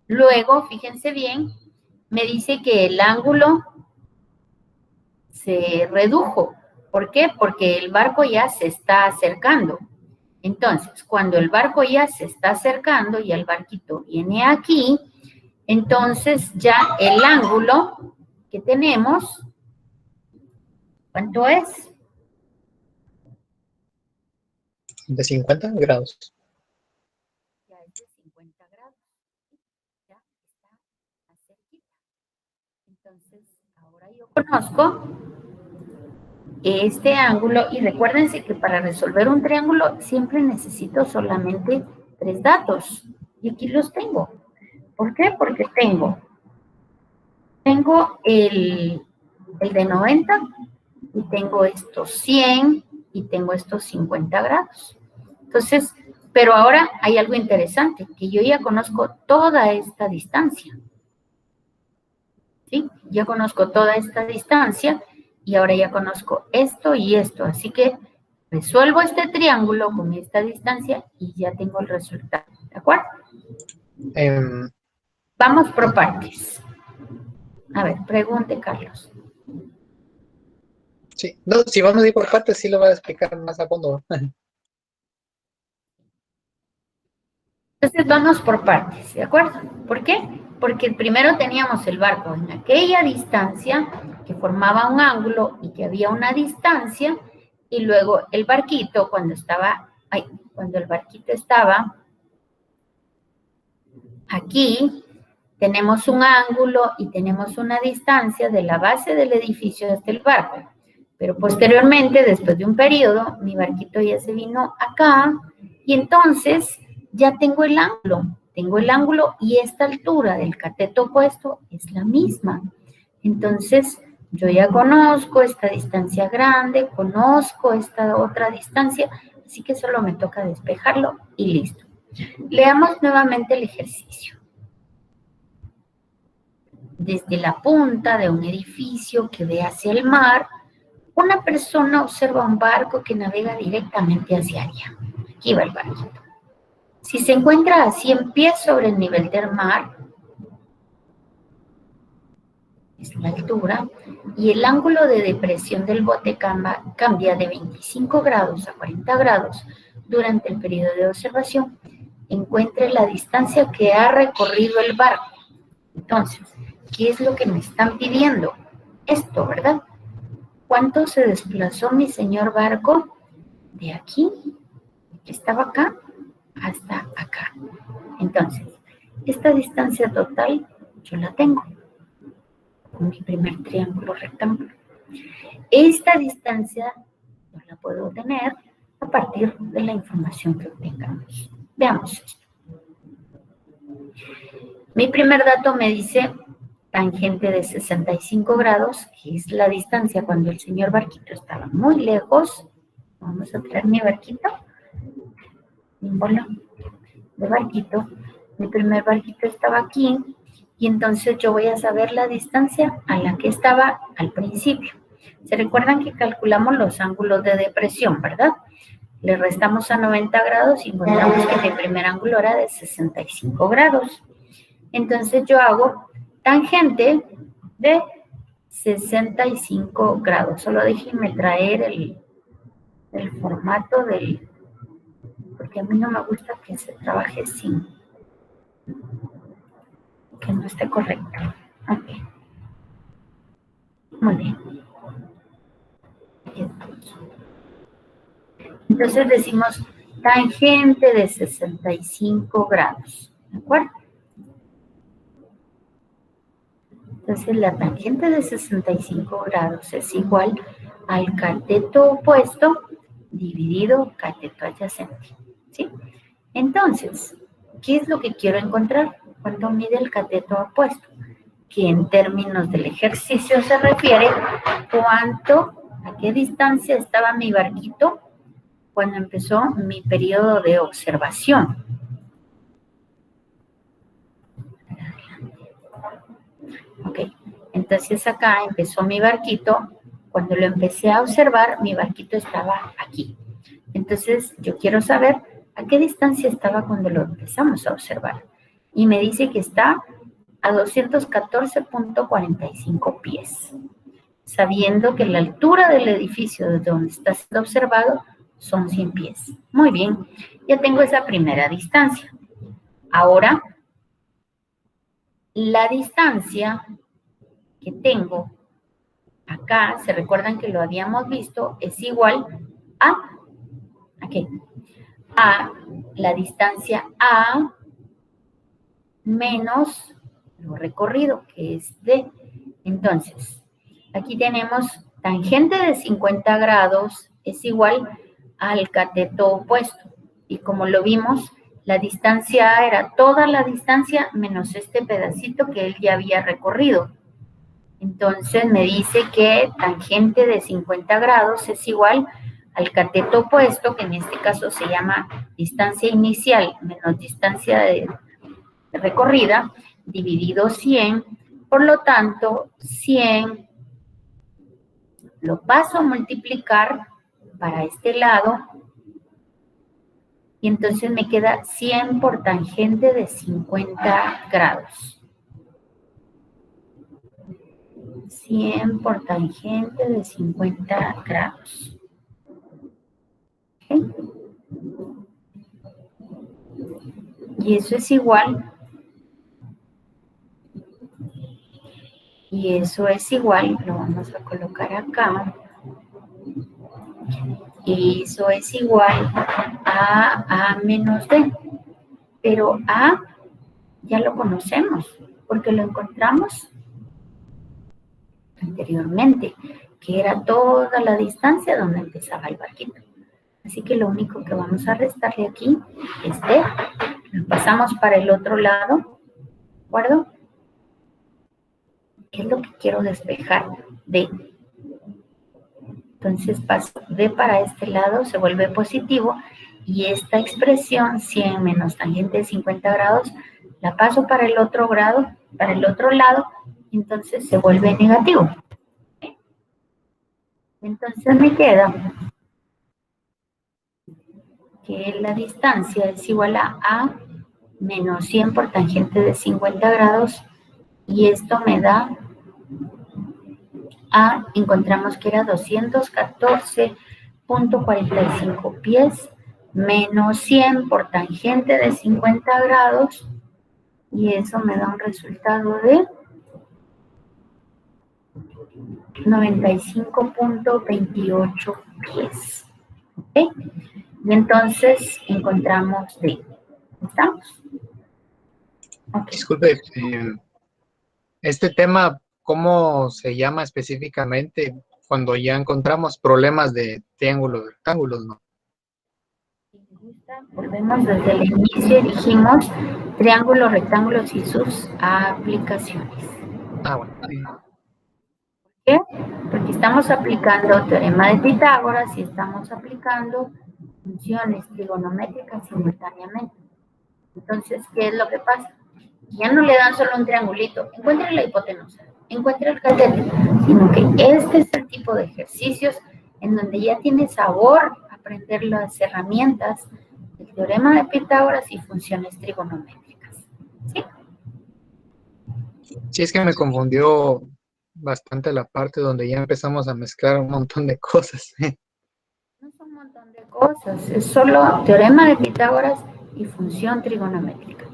Luego, fíjense bien, me dice que el ángulo se redujo. ¿Por qué? Porque el barco ya se está acercando. Entonces, cuando el barco ya se está acercando y el barquito viene aquí, entonces ya el ángulo que tenemos, ¿cuánto es? De 50 grados. Ya es de 50 grados. Ya está más cerquita. Entonces, ahora yo conozco este ángulo y recuérdense que para resolver un triángulo siempre necesito solamente 3 datos. Y aquí los tengo. ¿Por qué? Porque tengo el de 90 y tengo estos 100 y tengo estos 50 grados. Entonces, pero ahora hay algo interesante, que yo ya conozco toda esta distancia. ¿Sí? Ya conozco toda esta distancia y ahora ya conozco esto y esto. Así que resuelvo este triángulo con esta distancia y ya tengo el resultado. ¿De acuerdo? Vamos por partes. A ver, pregunte, Carlos. Sí, no, si vamos a ir por partes, sí lo voy a explicar más a fondo. Entonces vamos por partes, ¿de acuerdo? ¿Por qué? Porque primero teníamos el barco en aquella distancia que formaba un ángulo y que había una distancia, y luego el barquito cuando el barquito estaba aquí, tenemos un ángulo y tenemos una distancia de la base del edificio hasta el barco. Pero posteriormente, después de un periodo, mi barquito ya se vino acá y entonces ya tengo el ángulo. Tengo el ángulo y esta altura del cateto opuesto es la misma. Entonces, yo ya conozco esta distancia grande, conozco esta otra distancia, así que solo me toca despejarlo y listo. Leamos nuevamente el ejercicio. Desde la punta de un edificio que ve hacia el mar, una persona observa un barco que navega directamente hacia allá. Aquí va el barquito. Si se encuentra a 100 pies sobre el nivel del mar, es la altura, y el ángulo de depresión del bote cambia de 25 grados a 40 grados durante el periodo de observación, encuentre la distancia que ha recorrido el barco. Entonces, ¿qué es lo que me están pidiendo? Esto, ¿verdad? ¿Cuánto se desplazó mi señor barco de aquí, que estaba acá, hasta acá? Entonces, esta distancia total yo la tengo con mi primer triángulo rectángulo. Esta distancia yo la puedo obtener a partir de la información que obtengamos. Veamos esto. Mi primer dato me dice tangente de 65 grados, que es la distancia cuando el señor barquito estaba muy lejos. Vamos a traer mi barquito, símbolo de barquito. Mi primer barquito estaba aquí y entonces yo voy a saber la distancia a la que estaba al principio. ¿Se recuerdan que calculamos los ángulos de depresión, verdad? Le restamos a 90 grados y encontramos que mi primer ángulo era de 65 grados. Entonces yo hago tangente de 65 grados. Solo déjenme traer el formato porque a mí no me gusta que se trabaje sin, que no esté correcto. Ok. Muy bien. Entonces decimos tangente de 65 grados. ¿De acuerdo? Entonces la tangente de 65 grados es igual al cateto opuesto dividido cateto adyacente. ¿Sí? Entonces, ¿qué es lo que quiero encontrar cuando mide el cateto opuesto? Que en términos del ejercicio se refiere a qué distancia estaba mi barquito cuando empezó mi periodo de observación. Ok, entonces acá empezó mi barquito. Cuando lo empecé a observar, mi barquito estaba aquí. Entonces yo quiero saber a qué distancia estaba cuando lo empezamos a observar. Y me dice que está a 214.45 pies, sabiendo que la altura del edificio desde donde está siendo observado son 100 pies. Muy bien, ya tengo esa primera distancia. Ahora, la distancia que tengo acá, se recuerdan que lo habíamos visto, es igual a, ¿qué? A la distancia A menos lo recorrido, que es D. Entonces, aquí tenemos tangente de 50 grados es igual al cateto opuesto. Y como lo vimos, la distancia A era toda la distancia menos este pedacito que él ya había recorrido. Entonces me dice que tangente de 50 grados es igual al cateto opuesto, que en este caso se llama distancia inicial menos distancia de recorrida, dividido 100. Por lo tanto, 100 lo paso a multiplicar para este lado y entonces me queda 100 por tangente de 50 grados. 100 por tangente de 50 grados. ¿Okay? Y eso es igual. Y eso es igual, lo vamos a colocar acá. Y eso es igual a menos D. Pero A ya lo conocemos, porque lo encontramos anteriormente, que era toda la distancia donde empezaba el barquito. Así que lo único que vamos a restarle aquí es D. Lo pasamos para el otro lado, ¿de acuerdo? ¿Qué es lo que quiero despejar? D. Entonces paso D para este lado, se vuelve positivo, y esta expresión, 100 menos tangente de 50 grados, la paso para el otro lado, entonces se vuelve negativo. Entonces me queda que la distancia es igual a menos 100 por tangente de 50 grados, y esto me da A, encontramos que era 214.45 pies, menos 100 por tangente de 50 grados, y eso me da un resultado de 95.28 pies. ¿Ok? Y entonces encontramos D. ¿Estamos? Okay. Disculpe, este tema, ¿cómo se llama específicamente cuando ya encontramos problemas de triángulos, rectángulos, no? Volvemos desde el inicio y dijimos triángulos, rectángulos y sus aplicaciones. Ah, bueno. ¿Por qué? Porque estamos aplicando teorema de Pitágoras y estamos aplicando funciones trigonométricas simultáneamente. Entonces, ¿qué es lo que pasa? Ya no le dan solo un triangulito, encuentre la hipotenusa, encuentre el cateto, sino que este es el tipo de ejercicios en donde ya tiene sabor aprender las herramientas del teorema de Pitágoras y funciones trigonométricas. ¿Sí? Sí, es que me confundió bastante la parte donde ya empezamos a mezclar un montón de cosas. No es un montón de cosas, es solo teorema de Pitágoras y función trigonométrica.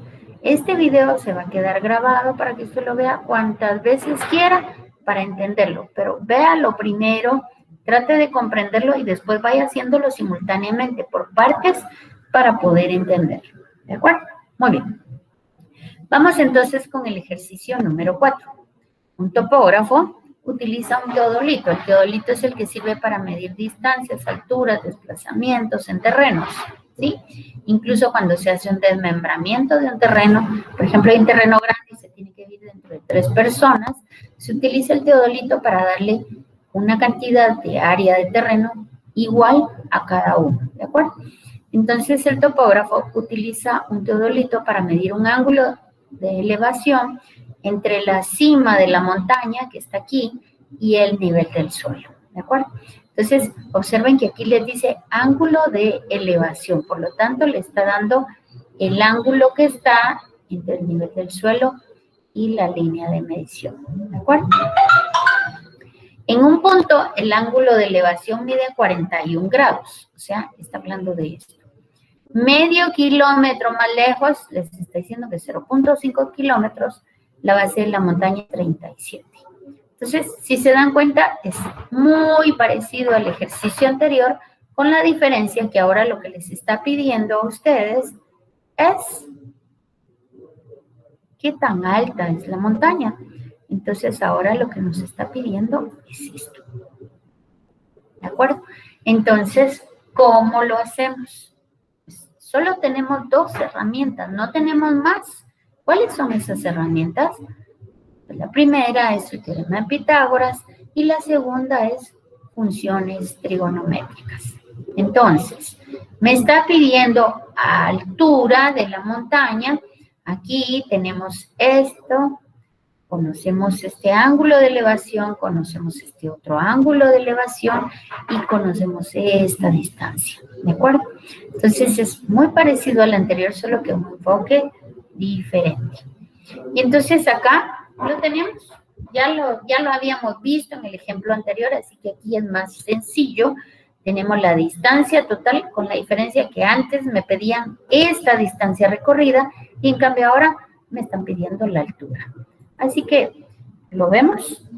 Este video se va a quedar grabado para que usted lo vea cuantas veces quiera para entenderlo, pero véalo primero, trate de comprenderlo y después vaya haciéndolo simultáneamente por partes para poder entenderlo. ¿De acuerdo? Muy bien. Vamos entonces con el ejercicio número 4. Un topógrafo utiliza un teodolito. El teodolito es el que sirve para medir distancias, alturas, desplazamientos en terrenos, ¿sí? Incluso cuando se hace un desmembramiento de un terreno, por ejemplo, hay un terreno grande y se tiene que dividir entre 3 personas, se utiliza el teodolito para darle una cantidad de área de terreno igual a cada uno, ¿de acuerdo? Entonces el topógrafo utiliza un teodolito para medir un ángulo de elevación entre la cima de la montaña, que está aquí, y el nivel del suelo, ¿de acuerdo? Entonces, observen que aquí les dice ángulo de elevación, por lo tanto, le está dando el ángulo que está entre el nivel del suelo y la línea de medición, ¿de acuerdo? En un punto, el ángulo de elevación mide 41 grados, o sea, está hablando de esto. Medio kilómetro más lejos, les está diciendo que 0.5 kilómetros, la base de la montaña es 37. Entonces, si se dan cuenta, es muy parecido al ejercicio anterior, con la diferencia que ahora lo que les está pidiendo a ustedes es qué tan alta es la montaña. Entonces, ahora lo que nos está pidiendo es esto. ¿De acuerdo? Entonces, ¿cómo lo hacemos? Pues, solo tenemos 2 herramientas, no tenemos más. ¿Cuáles son esas herramientas? Pues la primera es el teorema de Pitágoras y la segunda es funciones trigonométricas. Entonces, me está pidiendo altura de la montaña. Aquí tenemos esto, conocemos este ángulo de elevación, conocemos este otro ángulo de elevación y conocemos esta distancia, ¿de acuerdo? Entonces, es muy parecido al anterior, solo que un enfoque diferente. Y entonces acá lo tenemos, ya lo habíamos visto en el ejemplo anterior, así que aquí es más sencillo. Tenemos la distancia total, con la diferencia que antes me pedían esta distancia recorrida y en cambio ahora me están pidiendo la altura. Así que, ¿lo vemos?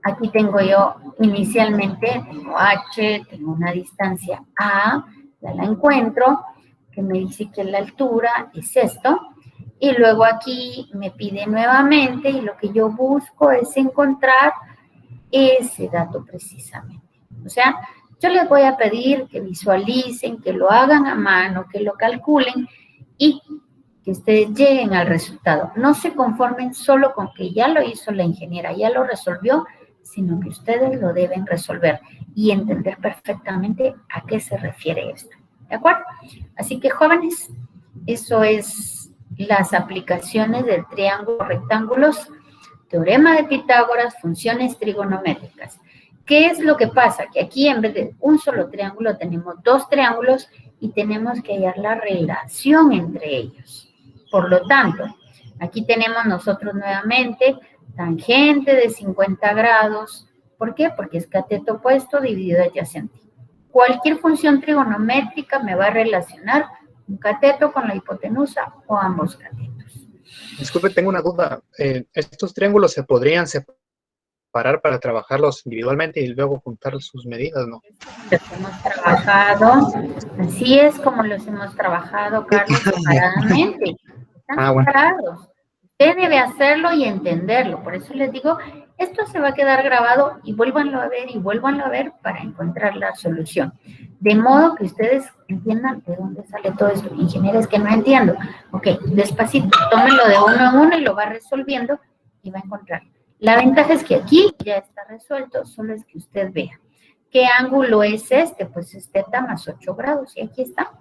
Aquí tengo yo inicialmente, tengo H, tengo una distancia A, ya la encuentro, que me dice que la altura es esto. Y luego aquí me pide nuevamente y lo que yo busco es encontrar ese dato precisamente. O sea, yo les voy a pedir que visualicen, que lo hagan a mano, que lo calculen y que ustedes lleguen al resultado. No se conformen solo con que ya lo hizo la ingeniera, ya lo resolvió, sino que ustedes lo deben resolver y entender perfectamente a qué se refiere esto. ¿De acuerdo? Así que, jóvenes, eso es las aplicaciones del triángulo, rectángulos, teorema de Pitágoras, funciones trigonométricas. ¿Qué es lo que pasa? Que aquí en vez de un solo triángulo tenemos 2 triángulos y tenemos que hallar la relación entre ellos. Por lo tanto, aquí tenemos nosotros nuevamente tangente de 50 grados. ¿Por qué? Porque es cateto opuesto dividido adyacente. Cualquier función trigonométrica me va a relacionar un cateto con la hipotenusa o ambos catetos. Disculpe, tengo una duda. ¿Estos triángulos se podrían separar para trabajarlos individualmente y luego juntar sus medidas, no? Los hemos trabajado, así es como los hemos trabajado, Carlos, separadamente. Están separados. Usted debe hacerlo y entenderlo. Por eso les digo, esto se va a quedar grabado y vuélvanlo a ver para encontrar la solución. De modo que ustedes entiendan de dónde sale todo esto. Ingenieros, que no entiendo. Ok, despacito, tómenlo de uno en uno y lo va resolviendo y va a encontrar. La ventaja es que aquí ya está resuelto, solo es que usted vea. ¿Qué ángulo es este? Pues es teta más 8 grados y aquí está.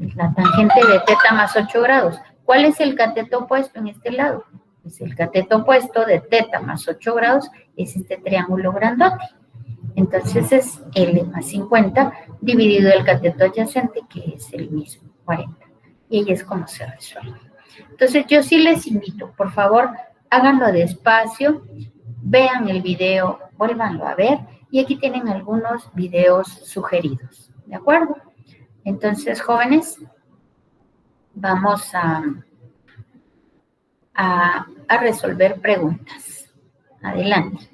Es la tangente de teta más 8 grados. ¿Cuál es el cateto opuesto en este lado? Pues el cateto opuesto de teta más 8 grados es este triángulo grandote. Entonces es L más 50 dividido el cateto adyacente, que es el mismo, 40. Y ahí es como se resuelve. Entonces yo sí les invito, por favor, háganlo despacio, vean el video, vuélvanlo a ver, y aquí tienen algunos videos sugeridos, ¿de acuerdo? Entonces, jóvenes, vamos a resolver preguntas. Adelante.